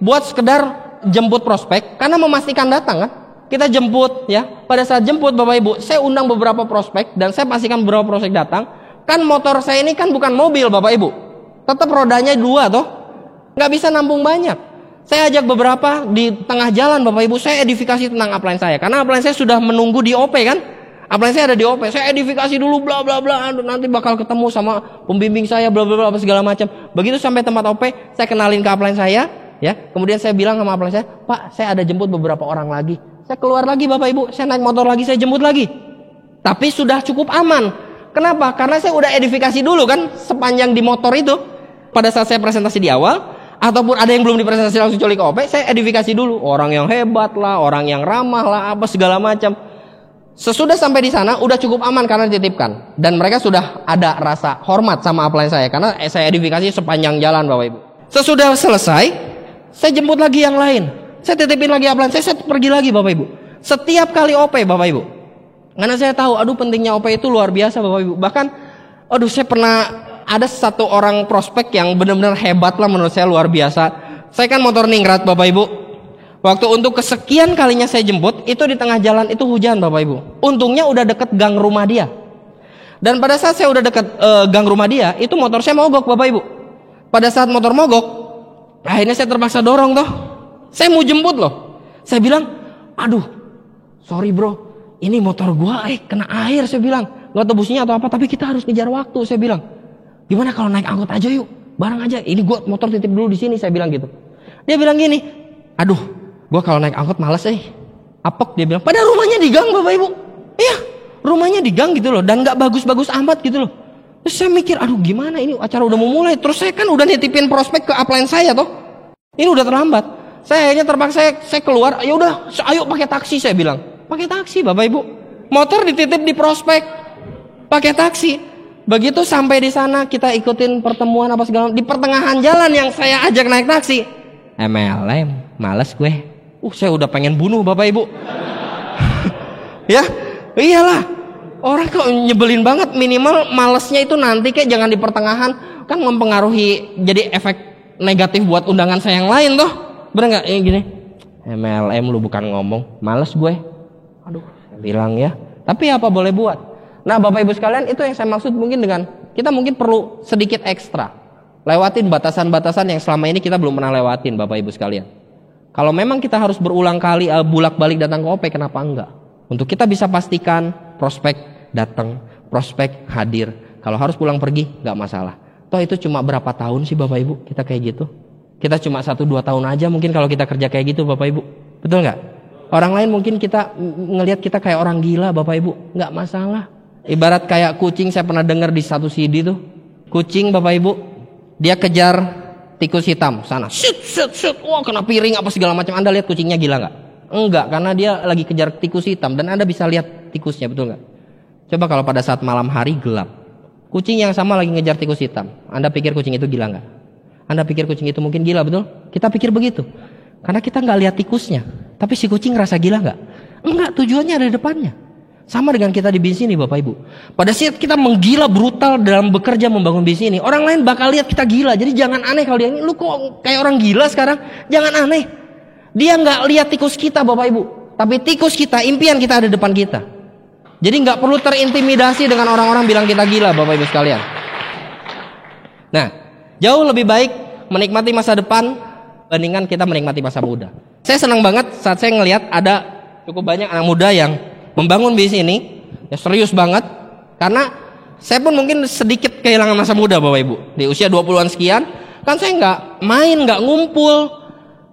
buat sekedar jemput prospek karena memastikan datang kan. Kita jemput ya. Pada saat jemput Bapak Ibu, saya undang beberapa prospek dan saya pastikan beberapa prospek datang. Kan motor saya ini kan bukan mobil Bapak Ibu. Tetap rodanya 2 toh. Nggak bisa nampung banyak. Saya ajak beberapa di tengah jalan Bapak Ibu, saya edifikasi tentang upline saya. Karena upline saya sudah menunggu di OP kan. Upline saya ada di OP, saya edifikasi dulu bla bla bla, nanti bakal ketemu sama pembimbing saya bla bla bla segala macam. Begitu sampai tempat OP, saya kenalin ke upline saya, ya. Kemudian saya bilang sama upline saya, "Pak, saya ada jemput beberapa orang lagi." Saya keluar lagi Bapak Ibu, saya naik motor lagi, saya jemput lagi. Tapi sudah cukup aman. Kenapa? Karena saya udah edifikasi dulu kan sepanjang di motor itu. Pada saat saya presentasi di awal, ataupun ada yang belum dipresentasi langsung coli ke OP, saya edifikasi dulu. Orang yang hebat lah, orang yang ramah lah, apa segala macam. Sesudah sampai di sana udah cukup aman karena dititipkan dan mereka sudah ada rasa hormat sama upline saya karena saya edifikasi sepanjang jalan Bapak Ibu. Sesudah selesai, saya jemput lagi yang lain. Saya titipin lagi upline saya pergi lagi Bapak Ibu. Setiap kali OP Bapak Ibu. Karena saya tahu, aduh pentingnya OP itu luar biasa Bapak Ibu. Bahkan, aduh saya pernah ada satu orang prospek yang benar-benar hebat lah menurut saya, luar biasa. Saya kan motor ningrat Bapak Ibu. Waktu untuk kesekian kalinya saya jemput, itu di tengah jalan itu hujan Bapak Ibu. Untungnya udah deket gang rumah dia. Dan pada saat saya udah deket gang rumah dia, itu motor saya mogok Bapak Ibu. Pada saat motor mogok, akhirnya saya terpaksa dorong toh. Saya mau jemput loh. Saya bilang, aduh, sorry bro, ini motor gua kena air. Saya bilang, nggak tahu businya atau apa, tapi kita harus ngejar waktu. Saya bilang, gimana kalau naik angkot aja yuk, bareng aja. Ini gua motor titip dulu di sini. Saya bilang gitu. Dia bilang gini, aduh, gua kalau naik angkot males apek. Dia bilang, padahal rumahnya di gang Bapak Ibu. Iya, rumahnya di gang gitu loh, dan nggak bagus-bagus amat gitu loh. Terus saya mikir, aduh gimana ini, acara udah mau mulai. Terus saya kan udah nitipin prospek ke upline saya toh. Ini udah terlambat. Saya akhirnya terpaksa saya keluar. Ya udah, ayo pakai taksi. Saya bilang, pakai taksi Bapak Ibu. Motor dititip di prospek, pakai taksi. Begitu sampai di sana, kita ikutin pertemuan apa segala. Di pertengahan jalan yang saya ajak naik taksi, MLM, males gue. Saya udah pengen bunuh Bapak Ibu. Ya, iyalah. Orang kok nyebelin banget. Minimal malesnya itu nanti kayak jangan di pertengahan. Kan mempengaruhi, jadi efek negatif buat undangan saya yang lain toh. Bener gak? Gini, MLM lu bukan ngomong, males gue. Aduh, saya bilang ya. Tapi apa boleh buat. Nah Bapak Ibu sekalian, itu yang saya maksud mungkin dengan kita mungkin perlu sedikit ekstra. Lewatin batasan-batasan yang selama ini kita belum pernah lewatin Bapak Ibu sekalian. Kalau memang kita harus berulang kali bulak-balik datang ke OP, kenapa enggak? Untuk kita bisa pastikan prospek datang, prospek hadir. Kalau harus pulang pergi, nggak masalah. Toh itu cuma berapa tahun sih Bapak Ibu kita kayak gitu? Kita cuma 1-2 tahun aja mungkin kalau kita kerja kayak gitu Bapak Ibu. Betul nggak? Orang lain mungkin kita ngelihat kita kayak orang gila Bapak Ibu. Nggak masalah. Ibarat kayak kucing, saya pernah dengar di satu CD tuh. Kucing Bapak Ibu, dia kejar tikus hitam sana. Shoot. Wah kena piring apa segala macam. Anda lihat kucingnya gila nggak? Enggak, karena dia lagi kejar tikus hitam dan Anda bisa lihat tikusnya, betul nggak? Coba kalau pada saat malam hari gelap, kucing yang sama lagi ngejar tikus hitam, Anda pikir kucing itu gila nggak? Anda pikir kucing itu mungkin gila, betul? Kita pikir begitu, karena kita nggak lihat tikusnya, tapi si kucing ngerasa gila nggak? Enggak, tujuannya ada di depannya. Sama dengan kita di bisnis ini Bapak Ibu. Pada saat kita menggila brutal dalam bekerja membangun bisnis ini, orang lain bakal lihat kita gila. Jadi jangan aneh kalau dia, lu kok kayak orang gila sekarang? Jangan aneh. Dia nggak lihat tikus kita Bapak Ibu, tapi tikus kita, impian kita ada di depan kita. Jadi nggak perlu terintimidasi dengan orang-orang bilang kita gila Bapak Ibu sekalian. Nah, jauh lebih baik menikmati masa depan bandingkan kita menikmati masa muda. Saya senang banget saat saya ngelihat ada cukup banyak anak muda yang membangun bisnis ini, ya serius banget. Karena saya pun mungkin sedikit kehilangan masa muda Bapak Ibu. Di usia 20-an sekian, kan saya nggak main, nggak ngumpul.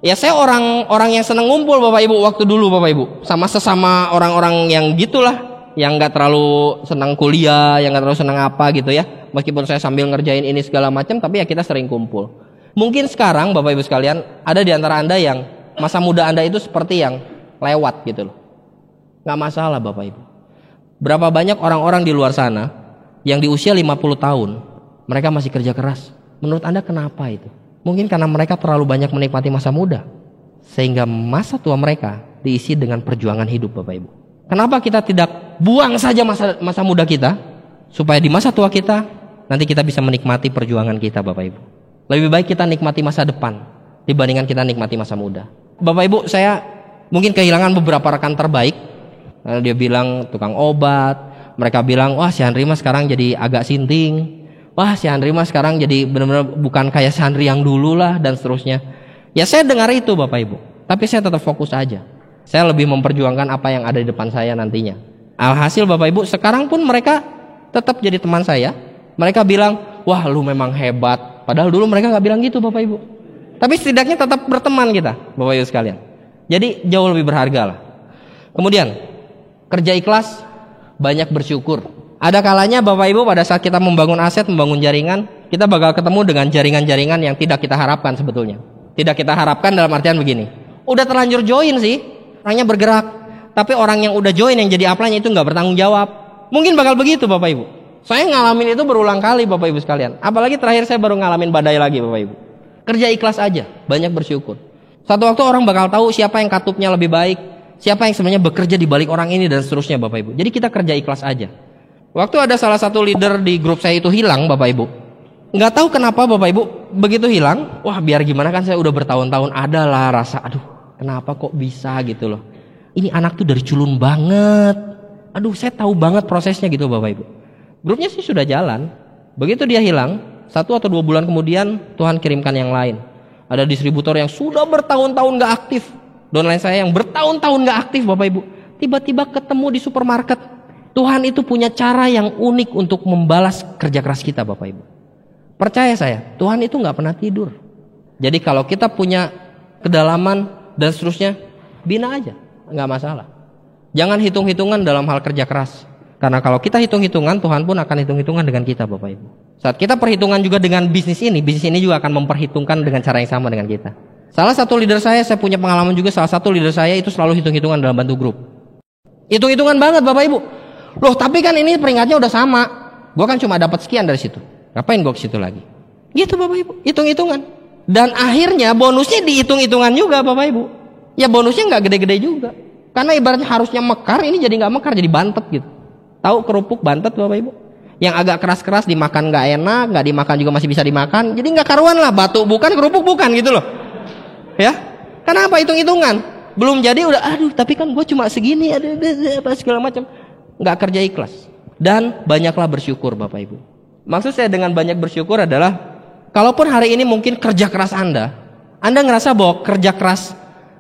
Ya saya orang yang seneng ngumpul Bapak Ibu waktu dulu Bapak Ibu. Sama sesama orang-orang yang gitulah. Yang nggak terlalu senang kuliah, yang nggak terlalu senang apa gitu ya. Meskipun saya sambil ngerjain ini segala macam, tapi ya kita sering kumpul. Mungkin sekarang Bapak Ibu sekalian, ada di antara Anda yang masa muda Anda itu seperti yang lewat gitu loh. Nggak masalah Bapak Ibu. Berapa banyak orang-orang di luar sana yang di usia 50 tahun mereka masih kerja keras. Menurut Anda kenapa itu? Mungkin karena mereka terlalu banyak menikmati masa muda, sehingga masa tua mereka diisi dengan perjuangan hidup Bapak Ibu. Kenapa kita tidak buang saja masa muda kita, supaya di masa tua kita nanti kita bisa menikmati perjuangan kita Bapak Ibu. Lebih baik kita nikmati masa depan dibandingkan kita nikmati masa muda. Bapak Ibu, saya mungkin kehilangan beberapa rekan terbaik. Dia bilang tukang obat, mereka bilang wah si Andri mas sekarang jadi agak sinting, wah si Andri mas sekarang jadi benar-benar bukan kayak si Andri yang dulu lah, dan seterusnya. Ya saya dengar itu Bapak Ibu, tapi saya tetap fokus aja. Saya lebih memperjuangkan apa yang ada di depan saya nantinya. Alhasil Bapak Ibu, sekarang pun mereka tetap jadi teman saya. Mereka bilang wah lu memang hebat, padahal dulu mereka nggak bilang gitu Bapak Ibu. Tapi setidaknya tetap berteman kita Bapak Ibu sekalian. Jadi jauh lebih berharga lah. Kemudian kerja ikhlas, banyak bersyukur. Ada kalanya Bapak Ibu pada saat kita membangun aset, membangun jaringan, kita bakal ketemu dengan jaringan-jaringan yang tidak kita harapkan sebetulnya. Tidak kita harapkan dalam artian begini. Udah terlanjur join sih, orangnya bergerak, tapi orang yang udah join yang jadi upline itu nggak bertanggung jawab. Mungkin bakal begitu Bapak Ibu. Saya ngalamin itu berulang kali Bapak Ibu sekalian. Apalagi terakhir saya baru ngalamin badai lagi Bapak Ibu. Kerja ikhlas aja, banyak bersyukur. Satu waktu orang bakal tahu siapa yang katupnya lebih baik, Siapa yang sebenarnya bekerja di balik orang ini dan seterusnya Bapak Ibu. Jadi kita kerja ikhlas aja. Waktu ada salah satu leader di grup saya itu hilang Bapak Ibu. Nggak tahu kenapa Bapak Ibu, begitu hilang, wah biar gimana kan saya udah bertahun-tahun ada lah rasa, aduh kenapa kok bisa gitu loh. Ini anak tuh dari culun banget. Aduh saya tahu banget prosesnya gitu Bapak Ibu. Grupnya sih sudah jalan. Begitu dia hilang, 1 atau 2 bulan kemudian Tuhan kirimkan yang lain. Ada distributor yang sudah bertahun-tahun nggak aktif. Downline saya yang bertahun-tahun nggak aktif Bapak Ibu. Tiba-tiba ketemu di supermarket. Tuhan itu punya cara yang unik untuk membalas kerja keras kita Bapak Ibu. Percaya saya, Tuhan itu nggak pernah tidur. Jadi kalau kita punya kedalaman dan seterusnya, bina aja, nggak masalah. Jangan hitung-hitungan dalam hal kerja keras. Karena kalau kita hitung-hitungan, Tuhan pun akan hitung-hitungan dengan kita Bapak Ibu. Saat kita perhitungan juga dengan bisnis ini juga akan memperhitungkan dengan cara yang sama dengan kita. Salah satu leader saya punya pengalaman juga, salah satu leader saya itu selalu hitung-hitungan dalam bantu grup. Hitung-hitungan banget Bapak Ibu. Loh tapi kan ini peringkatnya udah sama. Gue kan cuma dapat sekian dari situ. Ngapain gue ke situ lagi? Gitu Bapak Ibu, hitung-hitungan. Dan akhirnya bonusnya dihitung-hitungan juga Bapak Ibu. Ya bonusnya nggak gede-gede juga. Karena ibaratnya harusnya mekar, ini jadi nggak mekar, jadi bantet gitu. Tahu kerupuk bantet Bapak Ibu? Yang agak keras-keras dimakan nggak enak, nggak dimakan juga masih bisa dimakan. Jadi nggak karuan lah, batu bukan, kerupuk bukan gitu loh. Ya, kenapa hitung-hitungan? Belum jadi udah, aduh tapi kan gue cuma segini, apa segala macam. Nggak kerja ikhlas. Dan banyaklah bersyukur Bapak Ibu. Maksud saya dengan banyak bersyukur adalah, kalaupun hari ini mungkin kerja keras Anda ngerasa bahwa kerja keras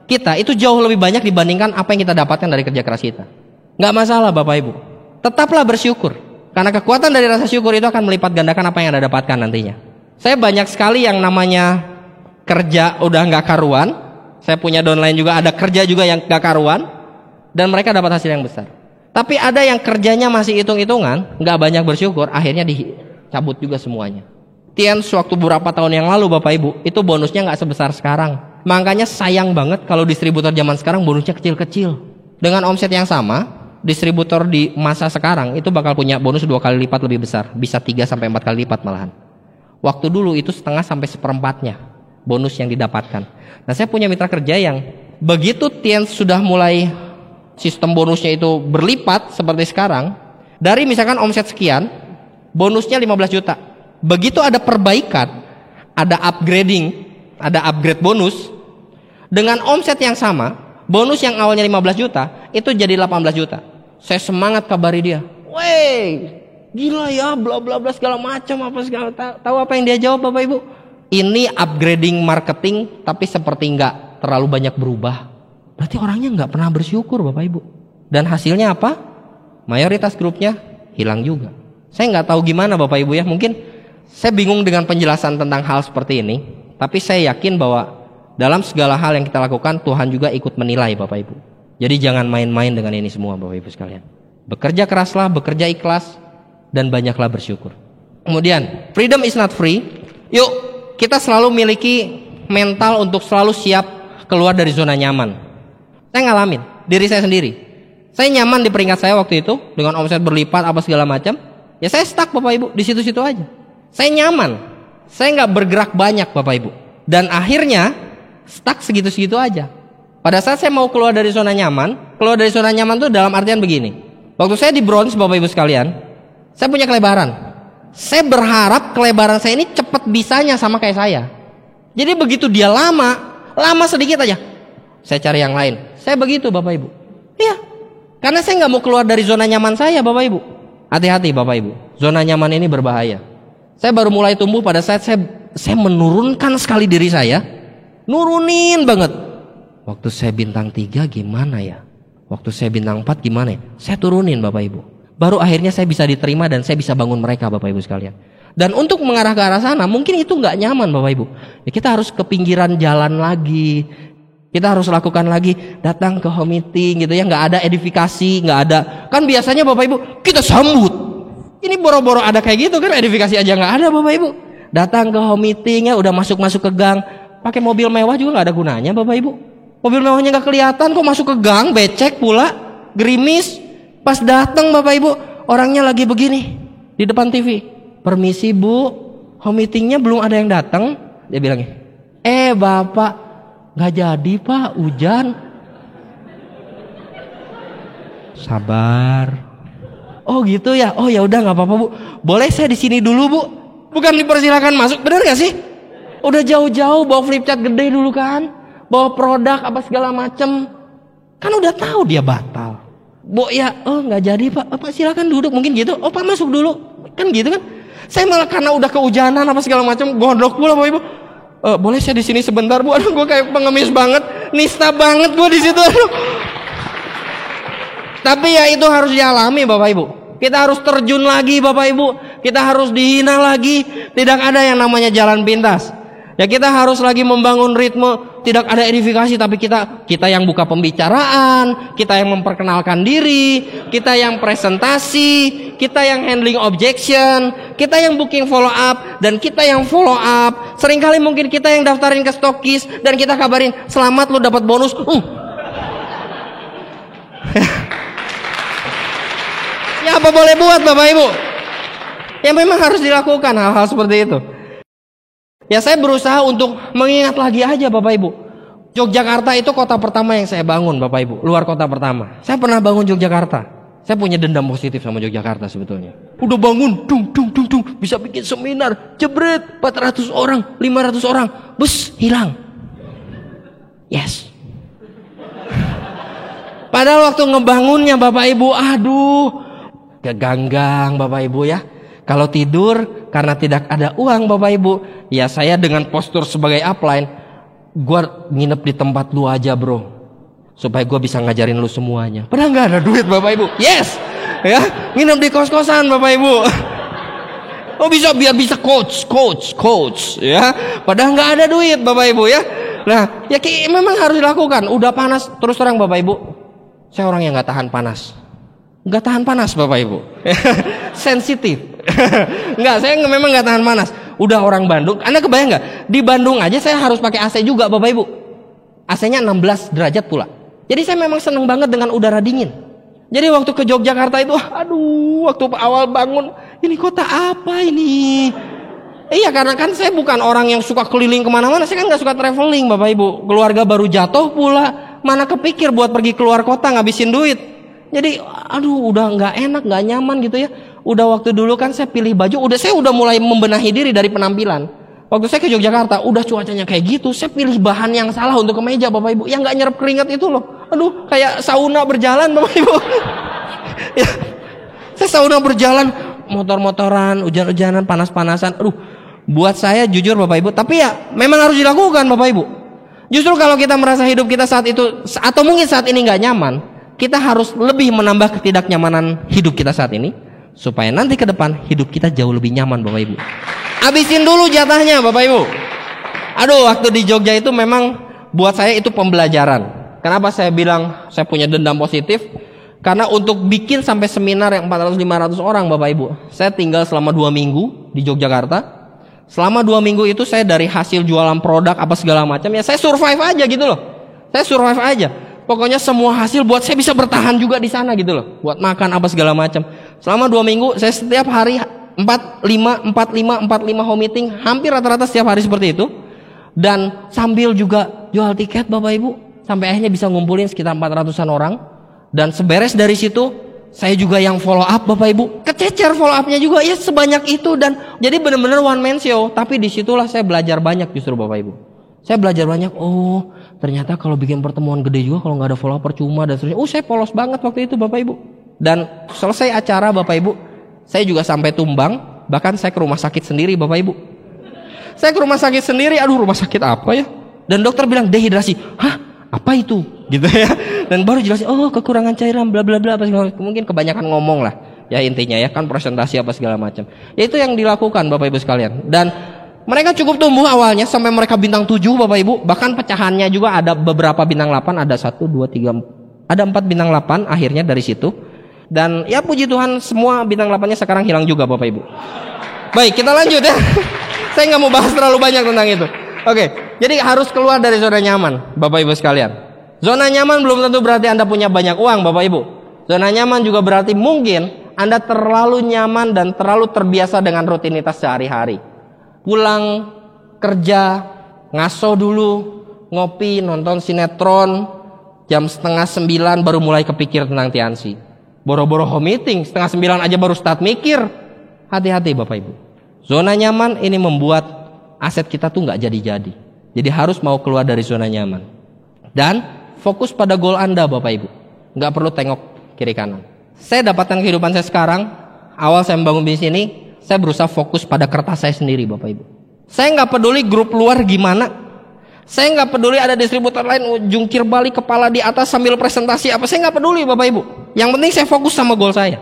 kita itu jauh lebih banyak dibandingkan apa yang kita dapatkan dari kerja keras kita. Nggak masalah Bapak Ibu. Tetaplah bersyukur. Karena kekuatan dari rasa syukur itu akan melipat gandakan apa yang Anda dapatkan nantinya. Saya banyak sekali yang namanya kerja udah nggak karuan. Saya punya downline juga, ada kerja juga yang nggak karuan. Dan mereka dapat hasil yang besar. Tapi ada yang kerjanya masih hitung-hitungan, nggak banyak bersyukur, akhirnya dicabut juga semuanya. Tiens waktu beberapa tahun yang lalu Bapak Ibu, itu bonusnya nggak sebesar sekarang. Makanya sayang banget kalau distributor zaman sekarang bonusnya kecil-kecil. Dengan omset yang sama, distributor di masa sekarang itu bakal punya bonus 2 kali lipat lebih besar, bisa 3-4 kali lipat malahan. Waktu dulu itu 1/2-1/4 bonus yang didapatkan. Nah saya punya mitra kerja yang begitu Tiens sudah mulai sistem bonusnya itu berlipat seperti sekarang, dari misalkan omset sekian, bonusnya 15 juta. Begitu ada perbaikan, ada upgrade bonus, dengan omset yang sama, bonus yang awalnya 15 juta, itu jadi 18 juta. Saya semangat kabari dia, "Wey, gila ya, bla bla bla segala macam apa segala." Tahu apa yang dia jawab Bapak Ibu? Ini upgrading marketing, tapi seperti nggak terlalu banyak berubah. Berarti orangnya nggak pernah bersyukur Bapak Ibu. Dan hasilnya apa? Mayoritas grupnya hilang juga. Saya nggak tahu gimana Bapak Ibu ya. Mungkin saya bingung dengan penjelasan tentang hal seperti ini. Tapi saya yakin bahwa dalam segala hal yang kita lakukan, Tuhan juga ikut menilai Bapak Ibu. Jadi jangan main-main dengan ini semua Bapak Ibu sekalian. Bekerja keraslah, bekerja ikhlas, dan banyaklah bersyukur. Kemudian, freedom is not free. Yuk, kita selalu miliki mental untuk selalu siap keluar dari zona nyaman. Saya ngalamin diri saya sendiri. Saya nyaman di peringkat saya waktu itu dengan omset berlipat apa segala macam. Ya saya stuck Bapak Ibu di situ-situ aja. Saya nyaman. Saya nggak bergerak banyak Bapak Ibu. Dan akhirnya stuck segitu-segitu aja. Pada saat saya mau keluar dari zona nyaman itu dalam artian begini. Waktu saya di bronze Bapak Ibu sekalian, saya punya kelebaran. Saya berharap kelebaran saya ini cepat bisanya sama kayak saya. Jadi begitu dia lama sedikit aja, saya cari yang lain. Saya begitu Bapak Ibu. Iya. Karena saya nggak mau keluar dari zona nyaman saya Bapak Ibu. Hati-hati Bapak Ibu. Zona nyaman ini berbahaya. Saya baru mulai tumbuh pada saat saya menurunkan sekali diri saya. Nurunin banget. Waktu saya bintang 3 gimana ya? Waktu saya bintang 4 gimana ya? Saya turunin Bapak Ibu. Baru akhirnya saya bisa diterima dan saya bisa bangun mereka Bapak Ibu sekalian. Dan untuk mengarah ke arah sana mungkin itu nggak nyaman Bapak Ibu. Ya, kita harus ke pinggiran jalan lagi. Kita harus lakukan lagi, datang ke home meeting gitu ya, nggak ada edifikasi, nggak ada. Kan biasanya Bapak Ibu kita sambut. Ini boro-boro ada kayak gitu kan, edifikasi aja nggak ada Bapak Ibu. Datang ke home meeting ya, udah masuk ke gang, pakai mobil mewah juga nggak ada gunanya Bapak Ibu. Mobil mewahnya nggak kelihatan, kok masuk ke gang, becek pula, gerimis. Pas datang Bapak Ibu, orangnya lagi begini di depan TV. "Permisi Bu, home meetingnya belum ada yang datang." Dia bilangnya, Bapak, nggak jadi Pak, hujan. Sabar. Oh gitu ya. Oh ya udah nggak apa-apa Bu. Boleh saya di sini dulu Bu. Bukan dipersilakan masuk, benar nggak sih? Udah jauh-jauh bawa flip chart gede dulu kan, bawa produk apa segala macem. Kan udah tahu dia batal. Bu ya, oh nggak jadi Pak. Pak silakan duduk mungkin gitu. Oh Pak masuk dulu. Kan gitu kan? Saya malah karena udah kehujanan apa segala macam, gondok pula Bapak Ibu. Boleh saya di sini sebentar Bu? Aduh gue kayak pengemis banget, nista banget gue di situ. Aduh. Tapi ya itu harus dialami Bapak Ibu. Kita harus terjun lagi Bapak Ibu. Kita harus dihina lagi. Tidak ada yang namanya jalan pintas. Ya kita harus lagi membangun ritme. Tidak ada edifikasi, tapi kita yang buka pembicaraan, kita yang memperkenalkan diri, kita yang presentasi, kita yang handling objection, kita yang booking follow up, dan kita yang follow up. Seringkali mungkin kita yang daftarin ke stokis dan kita kabarin, selamat lu dapat bonus. Ya apa boleh buat Bapak Ibu? Ya memang harus dilakukan hal-hal seperti itu. Ya saya berusaha untuk mengingat lagi aja Bapak Ibu. Yogyakarta itu kota pertama yang saya bangun Bapak Ibu. Luar kota pertama. Saya pernah bangun Yogyakarta. Saya punya dendam positif sama Yogyakarta sebetulnya. Udah bangun, dung. Bisa bikin seminar, jebret, 400 orang, 500 orang. Bus, hilang. Yes. Padahal waktu ngebangunnya Bapak Ibu, aduh, keganggang Bapak Ibu ya. Kalau tidur karena tidak ada uang Bapak Ibu, ya saya dengan postur sebagai upline, gue nginep di tempat lu aja bro, supaya gue bisa ngajarin lu semuanya. Padahal nggak ada duit Bapak Ibu. Yes, ya nginep di kos-kosan Bapak Ibu. Oh bisa biar bisa coach, ya. Padahal nggak ada duit Bapak Ibu ya. Nah, ya memang harus dilakukan. Udah panas terus terang Bapak Ibu. Saya orang yang nggak tahan panas. Nggak tahan panas Bapak Ibu. Sensitif. Enggak, saya memang nggak tahan panas. Udah orang Bandung, Anda kebayang nggak? Di Bandung aja saya harus pakai AC juga Bapak Ibu. AC-nya 16 derajat pula. Jadi saya memang seneng banget dengan udara dingin. Jadi waktu ke Yogyakarta itu, aduh, waktu awal bangun, ini kota apa ini? Iya, karena kan saya bukan orang yang suka keliling kemana-mana. Saya kan nggak suka traveling Bapak Ibu. Keluarga baru jatuh pula, mana kepikir buat pergi keluar kota ngabisin duit. Jadi aduh udah nggak enak, nggak nyaman gitu ya. Udah waktu dulu kan saya pilih baju, saya udah mulai membenahi diri dari penampilan. Waktu saya ke Yogyakarta, udah cuacanya kayak gitu, saya pilih bahan yang salah untuk kemeja Bapak Ibu, yang nggak nyerap keringat itu loh. Aduh, kayak sauna berjalan Bapak Ibu. Ya, saya sauna berjalan, motor-motoran, hujan-hujanan, panas-panasan. Aduh, buat saya jujur Bapak Ibu, tapi ya memang harus dilakukan Bapak Ibu. Justru kalau kita merasa hidup kita saat itu, atau mungkin saat ini nggak nyaman, kita harus lebih menambah ketidaknyamanan hidup kita saat ini, supaya nanti ke depan hidup kita jauh lebih nyaman Bapak Ibu. Habisin dulu jatahnya Bapak Ibu. Aduh, waktu di Jogja itu memang buat saya itu pembelajaran. Kenapa saya bilang saya punya dendam positif? Karena untuk bikin sampai seminar yang 400-500 orang Bapak Ibu, saya tinggal selama 2 minggu di Yogyakarta. Selama 2 minggu itu saya dari hasil jualan produk apa segala macam, ya saya survive aja gitu loh. Saya survive aja. Pokoknya semua hasil buat saya bisa bertahan juga di sana gitu loh. Buat makan apa segala macam. Selama 2 minggu saya setiap hari 45 home meeting, hampir rata-rata setiap hari seperti itu. Dan sambil juga jual tiket Bapak Ibu, sampai akhirnya bisa ngumpulin sekitar 400-an orang. Dan seberes dari situ, saya juga yang follow up Bapak Ibu. Kececer follow upnya juga ya sebanyak itu. Dan jadi benar-benar one man show. Tapi disitulah saya belajar banyak justru Bapak Ibu. Saya belajar banyak, oh ternyata kalau bikin pertemuan gede juga kalau nggak ada follow up percuma dan seterusnya. Saya polos banget waktu itu Bapak Ibu. Dan selesai acara Bapak Ibu, saya juga sampai tumbang. Bahkan saya ke rumah sakit sendiri Bapak Ibu. Saya ke rumah sakit sendiri, aduh rumah sakit apa ya? Dan dokter bilang dehidrasi. Hah? Apa itu? Gitu ya. Dan baru jelasin, oh kekurangan cairan bla bla bla. Mungkin kebanyakan ngomong lah. Ya intinya ya kan presentasi apa segala macam. Ya itu yang dilakukan Bapak Ibu sekalian. Dan mereka cukup tumbuh awalnya sampai mereka bintang 7 Bapak Ibu. Bahkan pecahannya juga ada beberapa bintang 8. Ada 1, 2, 3, ada 4 bintang 8 akhirnya dari situ. Dan ya puji Tuhan semua bintang 8-nya sekarang hilang juga Bapak Ibu. Baik, kita lanjut ya. Saya nggak mau bahas terlalu banyak tentang itu. Oke, jadi harus keluar dari zona nyaman Bapak Ibu sekalian. Zona nyaman belum tentu berarti Anda punya banyak uang Bapak Ibu. Zona nyaman juga berarti mungkin Anda terlalu nyaman dan terlalu terbiasa dengan rutinitas sehari-hari. Pulang kerja, ngaso dulu, ngopi, nonton sinetron, Jam 8:30 baru mulai kepikir tentang Tianxi. Boro-boro home meeting, 8:30 aja baru start mikir. Hati-hati Bapak Ibu. Zona nyaman ini membuat aset kita tuh nggak jadi-jadi. Jadi harus mau keluar dari zona nyaman. Dan fokus pada goal Anda Bapak Ibu. Nggak perlu tengok kiri kanan. Saya dapatkan kehidupan saya sekarang. Awal saya membangun bisnis ini, saya berusaha fokus pada kertas saya sendiri Bapak Ibu. Saya nggak peduli grup luar gimana. Saya nggak peduli ada distributor lain jungkir balik kepala di atas sambil presentasi apa. Saya nggak peduli Bapak Ibu. Yang penting saya fokus sama goal saya.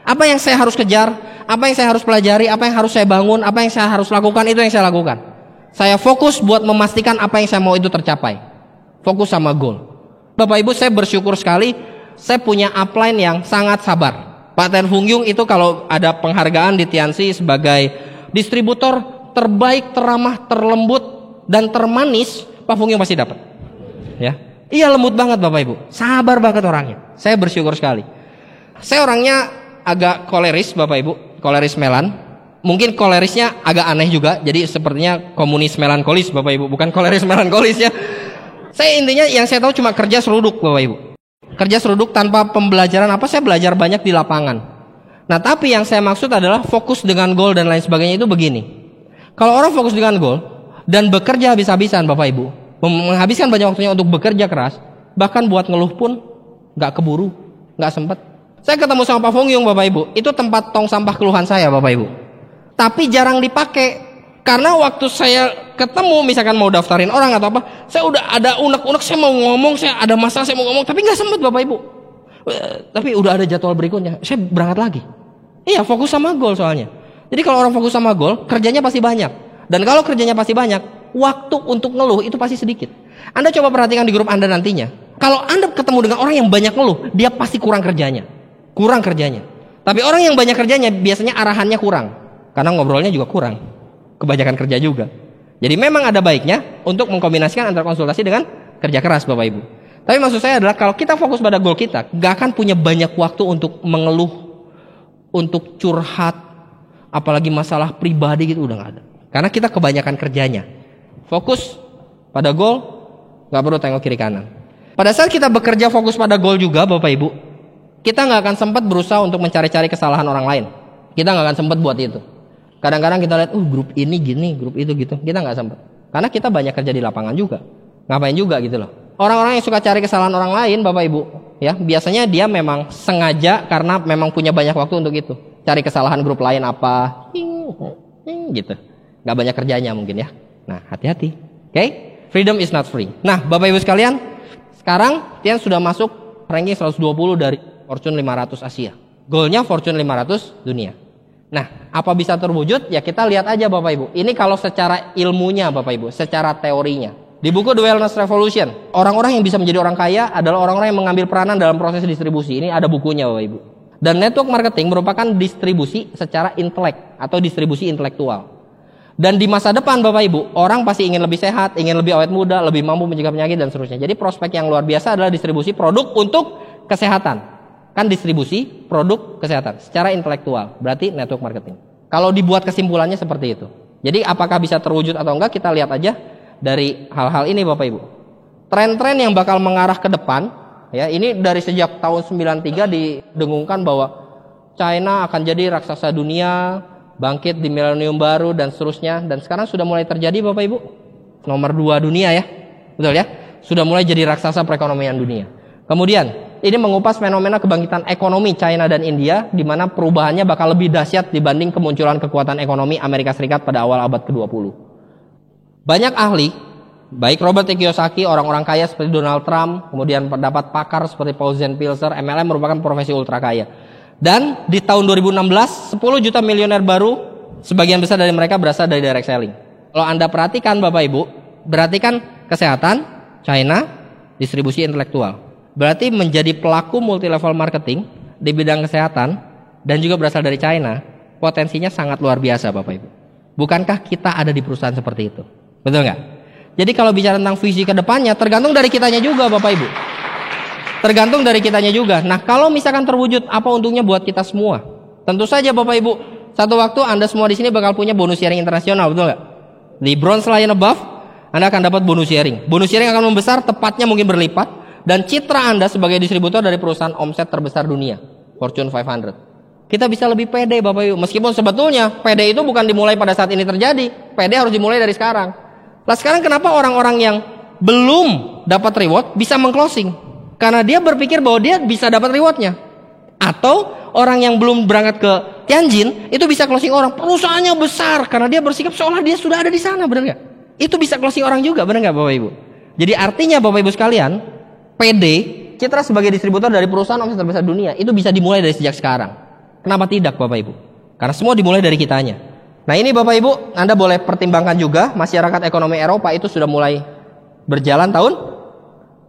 Apa yang saya harus kejar, apa yang saya harus pelajari, apa yang harus saya bangun, apa yang saya harus lakukan, itu yang saya lakukan. Saya fokus buat memastikan apa yang saya mau itu tercapai. Fokus sama goal. Bapak Ibu, saya bersyukur sekali saya punya upline yang sangat sabar. Pak Ten Fung Yung itu kalau ada penghargaan di Tianxi sebagai distributor terbaik, teramah, terlembut, dan termanis, Pak Fung Yung pasti dapat. Ya. Iya, lembut banget Bapak Ibu. Sabar banget orangnya. Saya bersyukur sekali. Saya orangnya agak koleris Bapak Ibu, koleris melan. Mungkin kolerisnya agak aneh juga. Jadi sepertinya komunis melankolis Bapak Ibu, bukan koleris melankolis ya. Saya intinya yang saya tahu cuma kerja seruduk Bapak Ibu. Kerja seruduk tanpa pembelajaran apa, saya belajar banyak di lapangan. Nah tapi yang saya maksud adalah fokus dengan goal dan lain sebagainya itu begini. Kalau orang fokus dengan goal dan bekerja habis-habisan Bapak Ibu, menghabiskan banyak waktunya untuk bekerja keras, bahkan buat ngeluh pun gak keburu, gak sempet. Saya ketemu sama Pak Fung Yung Bapak Ibu, itu tempat tong sampah keluhan saya Bapak Ibu. Tapi jarang dipakai. Karena waktu saya ketemu misalkan mau daftarin orang atau apa, saya udah ada unek-unek, saya mau ngomong, saya ada masalah, saya mau ngomong, tapi gak sempet Bapak Ibu. Tapi udah ada jadwal berikutnya, saya berangkat lagi. Iya, fokus sama goal soalnya. Jadi kalau orang fokus sama goal, kerjanya pasti banyak. Dan kalau kerjanya pasti banyak, waktu untuk ngeluh itu pasti sedikit. Anda coba perhatikan di grup Anda nantinya. Kalau Anda ketemu dengan orang yang banyak ngeluh, dia pasti kurang kerjanya. Tapi orang yang banyak kerjanya biasanya arahannya kurang. Karena ngobrolnya juga kurang. Kebanyakan kerja juga. Jadi memang ada baiknya untuk mengkombinasikan antara konsultasi dengan kerja keras Bapak Ibu. Tapi maksud saya adalah kalau kita fokus pada goal kita, gak akan punya banyak waktu untuk mengeluh, untuk curhat, apalagi masalah pribadi gitu udah gak ada. Karena kita kebanyakan kerjanya. Fokus pada goal, gak perlu tengok kiri kanan. Pada saat kita bekerja fokus pada goal juga Bapak Ibu, kita gak akan sempat berusaha untuk mencari-cari kesalahan orang lain. Kita gak akan sempat buat itu. Kadang-kadang kita lihat, grup ini gini, grup itu gitu. Kita gak sempat. Karena kita banyak kerja di lapangan juga. Ngapain juga gitu loh. Orang-orang yang suka cari kesalahan orang lain Bapak Ibu, ya biasanya dia memang sengaja karena memang punya banyak waktu untuk itu. Cari kesalahan grup lain apa, gitu. Gak banyak kerjanya mungkin ya. Nah hati-hati. Oke? Freedom is not free. Nah Bapak Ibu sekalian, sekarang Tian sudah masuk ranking 120 dari Fortune 500 Asia. Goalnya Fortune 500 dunia. Nah, apa bisa terwujud? Ya kita lihat aja Bapak Ibu. Ini kalau secara ilmunya Bapak Ibu, secara teorinya. Di buku The Wellness Revolution, orang-orang yang bisa menjadi orang kaya adalah orang-orang yang mengambil peranan dalam proses distribusi. Ini ada bukunya Bapak Ibu. Dan network marketing merupakan distribusi secara intelek atau distribusi intelektual. Dan di masa depan Bapak Ibu, orang pasti ingin lebih sehat, ingin lebih awet muda, lebih mampu mencegah penyakit dan seterusnya. Jadi prospek yang luar biasa adalah distribusi produk untuk kesehatan. Kan distribusi produk kesehatan secara intelektual, berarti network marketing. Kalau dibuat kesimpulannya seperti itu. Jadi apakah bisa terwujud atau enggak, kita lihat aja dari hal-hal ini Bapak Ibu. Tren-tren yang bakal mengarah ke depan, ya ini dari sejak tahun 93 didengungkan bahwa China akan jadi raksasa dunia, bangkit di milenium baru dan seterusnya. Dan sekarang sudah mulai terjadi Bapak Ibu. Nomor 2 dunia ya, betul ya. Sudah mulai jadi raksasa perekonomian dunia. Kemudian ini mengupas fenomena kebangkitan ekonomi China dan India, di mana perubahannya bakal lebih dahsyat dibanding kemunculan kekuatan ekonomi Amerika Serikat pada awal abad ke-20. Banyak ahli, baik Robert Kiyosaki, orang-orang kaya seperti Donald Trump, kemudian pendapat pakar seperti Paul Zellner, MLM merupakan profesi ultra kaya. Dan di tahun 2016, 10 juta miliuner baru, sebagian besar dari mereka berasal dari direct selling. Kalau Anda perhatikan Bapak Ibu, perhatikan kesehatan, China, distribusi intelektual. Berarti menjadi pelaku multi level marketing di bidang kesehatan dan juga berasal dari China, potensinya sangat luar biasa Bapak Ibu. Bukankah kita ada di perusahaan seperti itu? Betul nggak? Jadi kalau bicara tentang visi ke depannya, tergantung dari kitanya juga Bapak Ibu. Tergantung dari kitanya juga. Nah kalau misalkan terwujud, apa untungnya buat kita semua? Tentu saja Bapak Ibu, satu waktu Anda semua di sini bakal punya bonus sharing internasional, betul nggak? Di Bronze Lion Above, Anda akan dapat bonus sharing. Bonus sharing akan membesar, tepatnya mungkin berlipat. dan citra Anda sebagai distributor dari perusahaan omset terbesar dunia, Fortune 500. Kita bisa lebih pede Bapak Ibu. Meskipun sebetulnya pede itu bukan dimulai pada saat ini terjadi. Pede harus dimulai dari sekarang. Lah sekarang kenapa orang-orang yang belum dapat reward bisa meng-closing? Karena dia berpikir bahwa dia bisa dapat rewardnya. Atau orang yang belum berangkat ke Tianjin itu bisa closing orang. Perusahaannya besar karena dia bersikap seolah dia sudah ada di sana, benar nggak? Itu bisa closing orang juga, benar nggak Bapak Ibu? Jadi artinya Bapak Ibu sekalian, PD, citra sebagai distributor dari perusahaan omset terbesar dunia itu bisa dimulai dari sejak sekarang. Kenapa tidak Bapak Ibu? Karena semua dimulai dari kitanya. Nah ini Bapak Ibu, Anda boleh pertimbangkan juga masyarakat ekonomi Eropa itu sudah mulai berjalan tahun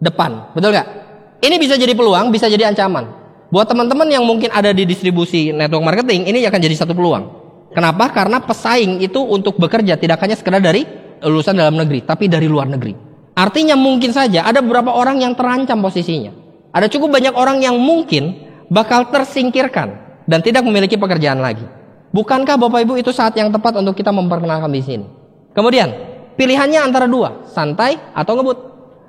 depan. Betul nggak? Ini bisa jadi peluang, bisa jadi ancaman. Buat teman-teman yang mungkin ada di distribusi network marketing, ini akan jadi satu peluang. Kenapa? Karena pesaing itu untuk bekerja tidak hanya sekedar dari lulusan dalam negeri, tapi dari luar negeri. Artinya mungkin saja ada beberapa orang yang terancam posisinya. Ada cukup banyak orang yang mungkin bakal tersingkirkan dan tidak memiliki pekerjaan lagi. Bukankah Bapak Ibu itu saat yang tepat untuk kita memperkenalkan di sini? Kemudian, pilihannya antara dua, santai atau ngebut.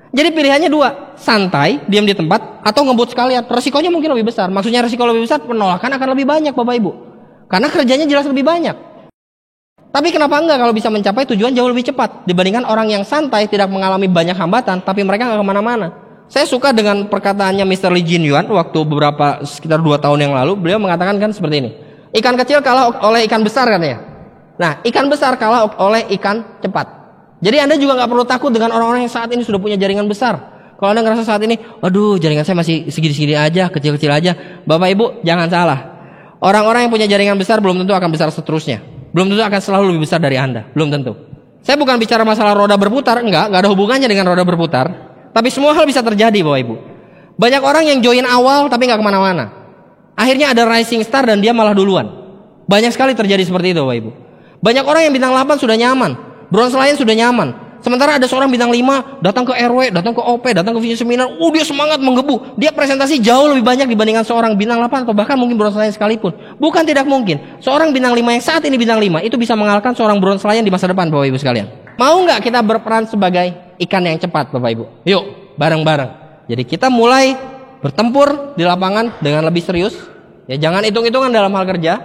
Jadi pilihannya dua, santai, diam di tempat, atau ngebut sekalian. Resikonya mungkin lebih besar. Maksudnya resiko lebih besar, penolakan akan lebih banyak Bapak Ibu. Karena kerjanya jelas lebih banyak. Tapi kenapa enggak kalau bisa mencapai tujuan jauh lebih cepat dibandingkan orang yang santai, tidak mengalami banyak hambatan, tapi mereka nggak kemana-mana. Saya suka dengan perkataannya Mr. Lee Jin Yuan waktu sekitar 2 tahun yang lalu. Beliau mengatakan kan seperti ini. Ikan kecil kalah oleh ikan besar katanya. Nah, ikan besar kalah oleh ikan cepat. Jadi Anda juga nggak perlu takut dengan orang-orang yang saat ini sudah punya jaringan besar. Kalau Anda ngerasa saat ini, aduh jaringan saya masih segini-segini aja, kecil-kecil aja. Bapak Ibu jangan salah. Orang-orang yang punya jaringan besar belum tentu akan besar seterusnya. Belum tentu akan selalu lebih besar dari Anda. Belum tentu. Saya bukan bicara masalah roda berputar. Enggak ada hubungannya dengan roda berputar. Tapi semua hal bisa terjadi Bapak Ibu. Banyak orang yang join awal tapi nggak kemana-mana. Akhirnya ada rising star dan dia malah duluan. Banyak sekali terjadi seperti itu Bapak Ibu. Banyak orang yang bintang 8 sudah nyaman. Bronze Lion sudah nyaman. Sementara ada seorang bintang 5 datang ke RW, datang ke OP, datang ke vision seminar. Dia semangat menggebu. Dia presentasi jauh lebih banyak dibandingkan seorang bintang 8 atau bahkan mungkin Bronze Lion sekalipun. Bukan tidak mungkin. Seorang bintang 5 yang saat ini bintang 5 itu bisa mengalahkan seorang Bronze Lion di masa depan Bapak Ibu sekalian. Mau nggak kita berperan sebagai ikan yang cepat Bapak Ibu? Yuk, bareng-bareng. Jadi kita mulai bertempur di lapangan dengan lebih serius. Ya jangan hitung-hitungan dalam hal kerja.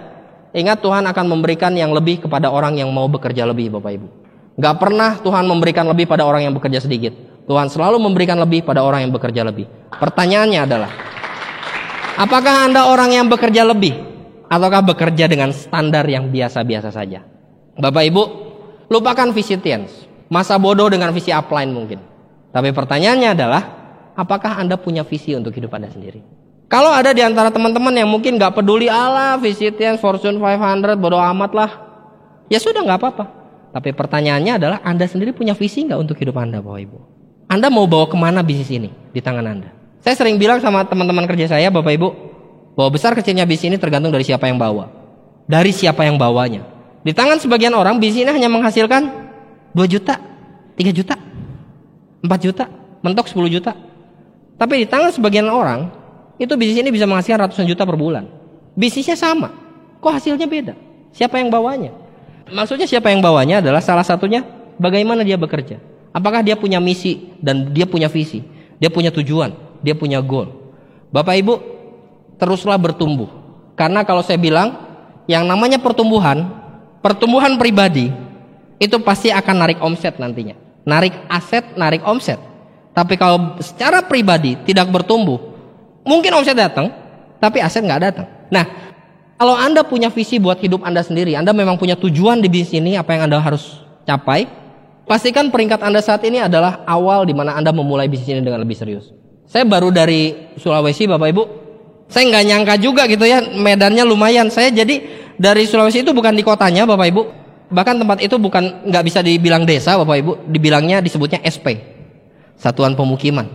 Ingat Tuhan akan memberikan yang lebih kepada orang yang mau bekerja lebih Bapak Ibu. Gak pernah Tuhan memberikan lebih pada orang yang bekerja sedikit. Tuhan selalu memberikan lebih pada orang yang bekerja lebih. Pertanyaannya adalah, apakah Anda orang yang bekerja lebih? Ataukah bekerja dengan standar yang biasa-biasa saja? Bapak Ibu, lupakan visi teens. Masa bodoh dengan visi upline mungkin. Tapi pertanyaannya adalah, apakah Anda punya visi untuk hidup Anda sendiri? Kalau ada di antara teman-teman yang mungkin gak peduli, ala visi teens, Fortune 500, bodoh amat lah. Ya sudah gak apa-apa. Tapi pertanyaannya adalah Anda sendiri punya visi nggak untuk hidup Anda Bapak Ibu? Anda mau bawa kemana bisnis ini di tangan Anda? Saya sering bilang sama teman-teman kerja saya Bapak Ibu, bahwa besar kecilnya bisnis ini tergantung dari siapa yang bawa. Dari siapa yang bawanya. Di tangan sebagian orang bisnis ini hanya menghasilkan 2 juta, 3 juta, 4 juta, mentok 10 juta. Tapi di tangan sebagian orang, itu bisnis ini bisa menghasilkan ratusan juta per bulan. Bisnisnya sama, kok hasilnya beda? Siapa yang bawanya? Maksudnya siapa yang bawanya adalah salah satunya bagaimana dia bekerja. Apakah dia punya misi dan dia punya visi. Dia punya tujuan, dia punya goal. Bapak Ibu, teruslah bertumbuh. Karena kalau saya bilang, yang namanya pertumbuhan pribadi, itu pasti akan narik omset nantinya. Narik aset, narik omset. Tapi kalau secara pribadi tidak bertumbuh, mungkin omset datang, tapi aset nggak datang. Nah, kalau Anda punya visi buat hidup Anda sendiri, Anda memang punya tujuan di bisnis ini, apa yang Anda harus capai, pastikan peringkat Anda saat ini adalah awal di mana Anda memulai bisnis ini dengan lebih serius. Saya baru dari Sulawesi Bapak Ibu, saya nggak nyangka juga gitu ya, medannya lumayan. Saya jadi dari Sulawesi itu bukan di kotanya Bapak Ibu, bahkan tempat itu bukan, nggak bisa dibilang desa Bapak Ibu, disebutnya SP, Satuan Pemukiman.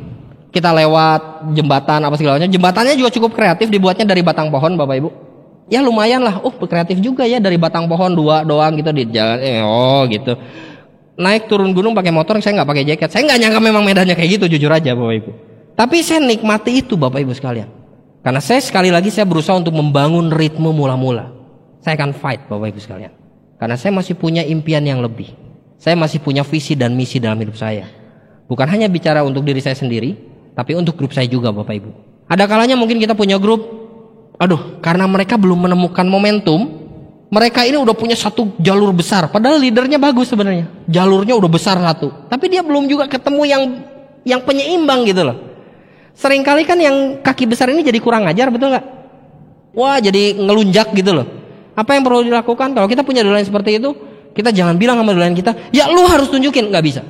Kita lewat jembatan apa segala macam, jembatannya juga cukup kreatif, dibuatnya dari batang pohon Bapak Ibu. Ya lumayan lah, kreatif juga ya, dari batang pohon 2 doang gitu di jalan, gitu. Naik turun gunung pakai motor, saya nggak pakai jaket. Saya nggak nyangka memang medannya kayak gitu, jujur aja Bapak Ibu. Tapi saya nikmati itu Bapak Ibu sekalian. Karena saya sekali lagi saya berusaha untuk membangun ritme mula-mula. Saya akan fight Bapak Ibu sekalian. Karena saya masih punya impian yang lebih. Saya masih punya visi dan misi dalam hidup saya. Bukan hanya bicara untuk diri saya sendiri, tapi untuk grup saya juga Bapak Ibu. Ada kalanya mungkin kita punya grup, karena mereka belum menemukan momentum, mereka ini udah punya satu jalur besar, padahal leadernya bagus sebenarnya, jalurnya udah besar satu, tapi dia belum juga ketemu yang penyeimbang gitu loh. Seringkali kan yang kaki besar ini jadi kurang ajar, betul nggak? Wah, jadi ngelunjak gitu loh. Apa yang perlu dilakukan? Kalau kita punya dolen seperti itu, kita jangan bilang sama dolen kita, ya lu harus tunjukin, nggak bisa.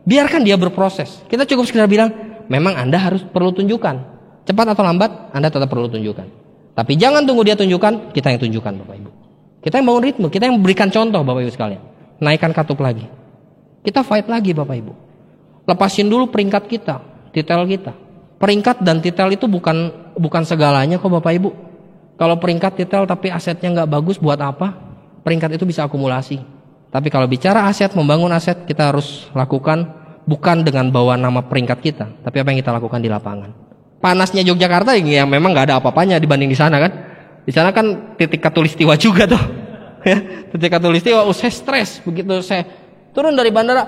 Biarkan dia berproses. Kita cukup sekedar bilang, memang Anda perlu tunjukkan. Cepat atau lambat, Anda tetap perlu tunjukkan. Tapi jangan tunggu dia tunjukkan, kita yang tunjukkan Bapak Ibu. Kita yang bangun ritme, kita yang berikan contoh Bapak Ibu sekalian. Naikkan katup lagi. Kita fight lagi Bapak Ibu. Lepasin dulu peringkat kita, titel kita. Peringkat dan titel itu bukan segalanya kok Bapak Ibu. Kalau peringkat titel tapi asetnya nggak bagus, buat apa? Peringkat itu bisa akumulasi. Tapi kalau bicara aset, membangun aset, kita harus lakukan bukan dengan bawa nama peringkat kita, tapi apa yang kita lakukan di lapangan. Panasnya Yogyakarta yang memang nggak ada apa-apanya dibanding di sana kan. Di sana kan titik katulistiwa juga tuh. Ya, titik katulistiwa, saya stres begitu saya turun dari bandara.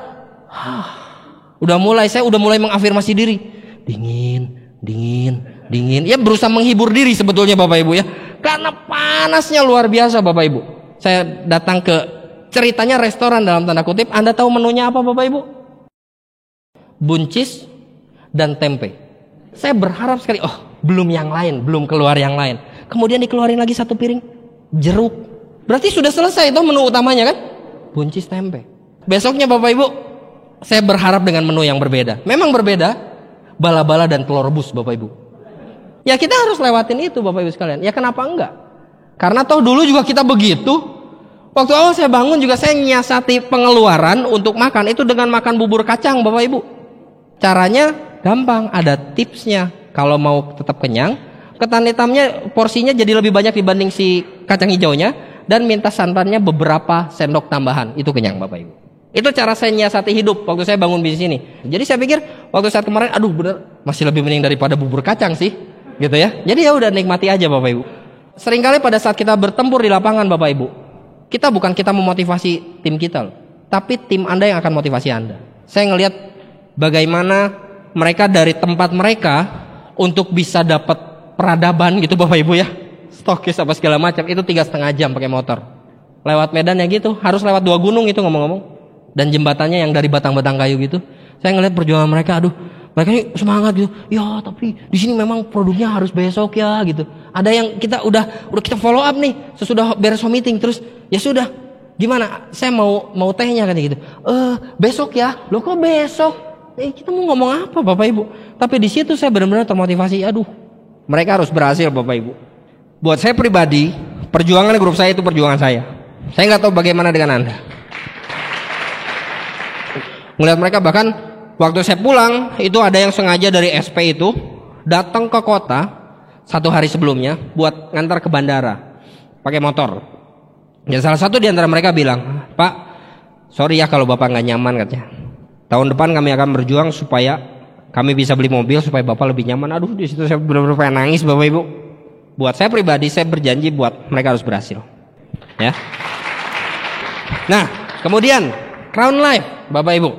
Saya udah mulai mengafirmasi diri. Dingin. Ya berusaha menghibur diri sebetulnya Bapak Ibu ya. Karena panasnya luar biasa Bapak Ibu. Saya datang ke ceritanya restoran dalam tanda kutip. Anda tahu menunya apa Bapak Ibu? Buncis dan tempe. Saya berharap sekali, belum yang lain, belum keluar yang lain. Kemudian dikeluarin lagi satu piring jeruk. Berarti sudah selesai itu menu utamanya kan? Buncis tempe. Besoknya Bapak Ibu, saya berharap dengan menu yang berbeda. Memang berbeda, bala-bala dan telur rebus Bapak Ibu. Ya kita harus lewatin itu Bapak Ibu sekalian. Ya kenapa enggak? Karena toh dulu juga kita begitu. Waktu awal saya bangun juga saya nyiasati pengeluaran untuk makan itu dengan makan bubur kacang Bapak Ibu. Caranya gampang, ada tipsnya. Kalau mau tetap kenyang, ketan hitamnya porsinya jadi lebih banyak dibanding si kacang hijaunya, dan minta santannya beberapa sendok tambahan. Itu kenyang Bapak Ibu. Itu cara saya nyiasati hidup waktu saya bangun bisnis ini. Jadi saya pikir waktu saat kemarin, bener masih lebih mending daripada bubur kacang sih. Gitu ya. Jadi ya udah nikmati aja Bapak Ibu. Seringkali pada saat kita bertempur di lapangan Bapak Ibu, kita memotivasi tim kita loh, tapi tim Anda yang akan motivasi Anda. Saya ngelihat bagaimana mereka dari tempat mereka untuk bisa dapat peradaban gitu Bapak Ibu ya. Stokis apa segala macam itu 3,5 jam pakai motor. Lewat medan ya gitu, harus lewat 2 gunung itu ngomong-ngomong. Dan jembatannya yang dari batang-batang kayu gitu. Saya ngelihat perjuangan mereka, mereka ini semangat gitu. Ya, tapi di sini memang produknya harus besok ya gitu. Ada yang kita udah kita follow up nih sesudah beres meeting, terus ya sudah. Gimana? Saya mau tehnya kan gitu. Besok ya. Loh kok besok? Kita mau ngomong apa Bapak Ibu? Tapi di situ saya benar-benar termotivasi. Mereka harus berhasil Bapak Ibu. Buat saya pribadi, perjuangan grup saya itu perjuangan saya. Saya nggak tahu bagaimana dengan Anda. Ngelihat mereka, bahkan waktu saya pulang itu ada yang sengaja dari SP itu datang ke kota 1 hari sebelumnya buat ngantar ke bandara pakai motor. Dan salah satu di antara mereka bilang, "Pak, sorry ya kalau Bapak nggak nyaman," katanya. "Tahun depan kami akan berjuang supaya kami bisa beli mobil supaya Bapak lebih nyaman." Di situ saya benar-benar pengen nangis Bapak Ibu. Buat saya pribadi, saya berjanji buat mereka harus berhasil. Ya. Nah, kemudian Crown Life Bapak Ibu.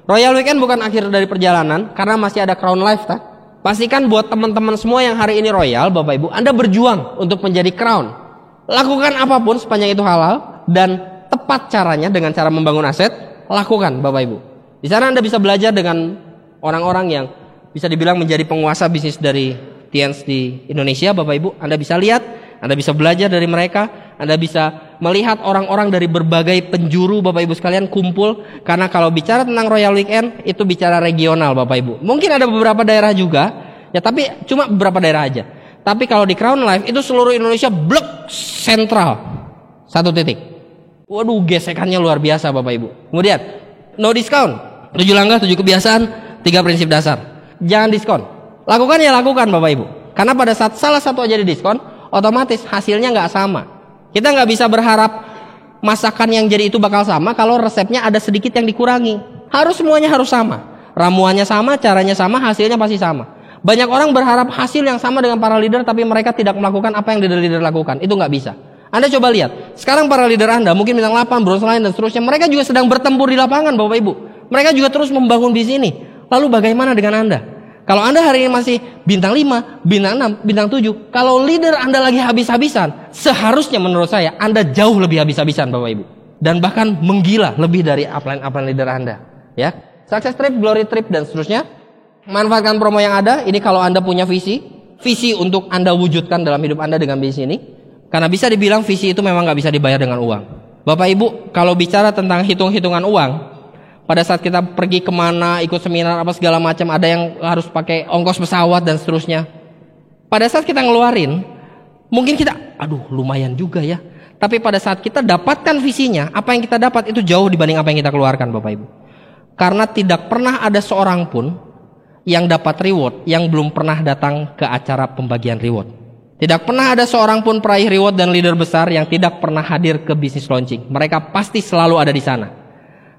Royal Weekend bukan akhir dari perjalanan, karena masih ada Crown Life tak? Pastikan buat teman-teman semua yang hari ini Royal Bapak Ibu, Anda berjuang untuk menjadi Crown. Lakukan apapun sepanjang itu halal dan tepat caranya dengan cara membangun aset, lakukan Bapak Ibu. Di sana Anda bisa belajar dengan orang-orang yang bisa dibilang menjadi penguasa bisnis dari TNS di Indonesia Bapak Ibu. Anda bisa lihat, Anda bisa belajar dari mereka, Anda bisa melihat orang-orang dari berbagai penjuru Bapak Ibu sekalian kumpul. Karena kalau bicara tentang Royal Weekend itu bicara regional Bapak Ibu. Mungkin ada beberapa daerah juga, ya tapi cuma beberapa daerah aja. Tapi kalau di Crown Life itu seluruh Indonesia blok sentral 1 titik. Waduh, gesekannya luar biasa Bapak Ibu. Kemudian no discount, 7 langkah 7 kebiasaan, 3 prinsip dasar. Jangan diskon. Lakukan ya lakukan Bapak Ibu. Karena pada saat salah satu aja di diskon, otomatis hasilnya nggak sama. Kita nggak bisa berharap masakan yang jadi itu bakal sama kalau resepnya ada sedikit yang dikurangi. Semuanya harus sama. Ramuannya sama, caranya sama, hasilnya pasti sama. Banyak orang berharap hasil yang sama dengan para leader, tapi mereka tidak melakukan apa yang leader-leader lakukan. Itu nggak bisa. Anda coba lihat. Sekarang para leader Anda, mungkin bintang 8, bronze line dan seterusnya, mereka juga sedang bertempur di lapangan Bapak Ibu. Mereka juga terus membangun bisnis ini. Lalu bagaimana dengan Anda? Kalau Anda hari ini masih bintang 5, bintang 6, bintang 7, kalau leader Anda lagi habis-habisan, seharusnya menurut saya Anda jauh lebih habis-habisan Bapak Ibu. Dan bahkan menggila lebih dari upline leader Anda. Ya, success trip, glory trip, dan seterusnya. Manfaatkan promo yang ada. Ini kalau Anda punya visi untuk Anda wujudkan dalam hidup Anda dengan bisnis ini. Karena bisa dibilang visi itu memang nggak bisa dibayar dengan uang. Bapak Ibu, kalau bicara tentang hitung-hitungan uang, pada saat kita pergi kemana, ikut seminar apa segala macam, ada yang harus pakai ongkos pesawat dan seterusnya. Pada saat kita ngeluarin, mungkin kita, aduh lumayan juga ya. Tapi pada saat kita dapatkan visinya, apa yang kita dapat itu jauh dibanding apa yang kita keluarkan Bapak Ibu. Karena tidak pernah ada seorang pun yang dapat reward yang belum pernah datang ke acara pembagian reward. Tidak pernah ada seorang pun peraih reward dan leader besar yang tidak pernah hadir ke bisnis launching. Mereka pasti selalu ada di sana.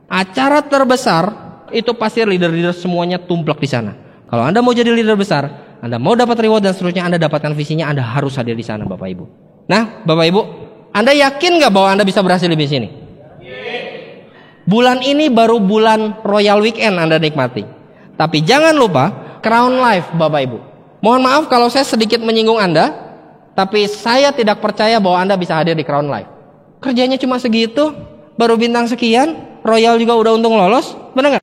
Acara terbesar itu pasti leader-leader semuanya tumplek di sana. Kalau Anda mau jadi leader besar, Anda mau dapat reward dan seterusnya, Anda dapatkan visinya, Anda harus hadir di sana Bapak Ibu. Nah Bapak Ibu, Anda yakin nggak bahwa Anda bisa berhasil di bisnis ini? Bulan ini baru bulan Royal Weekend Anda nikmati. Tapi jangan lupa Crown Life Bapak Ibu. Mohon maaf kalau saya sedikit menyinggung Anda, tapi saya tidak percaya bahwa Anda bisa hadir di Crown Life. Kerjanya cuma segitu, baru bintang sekian, Royal juga udah untung lolos, benar nggak?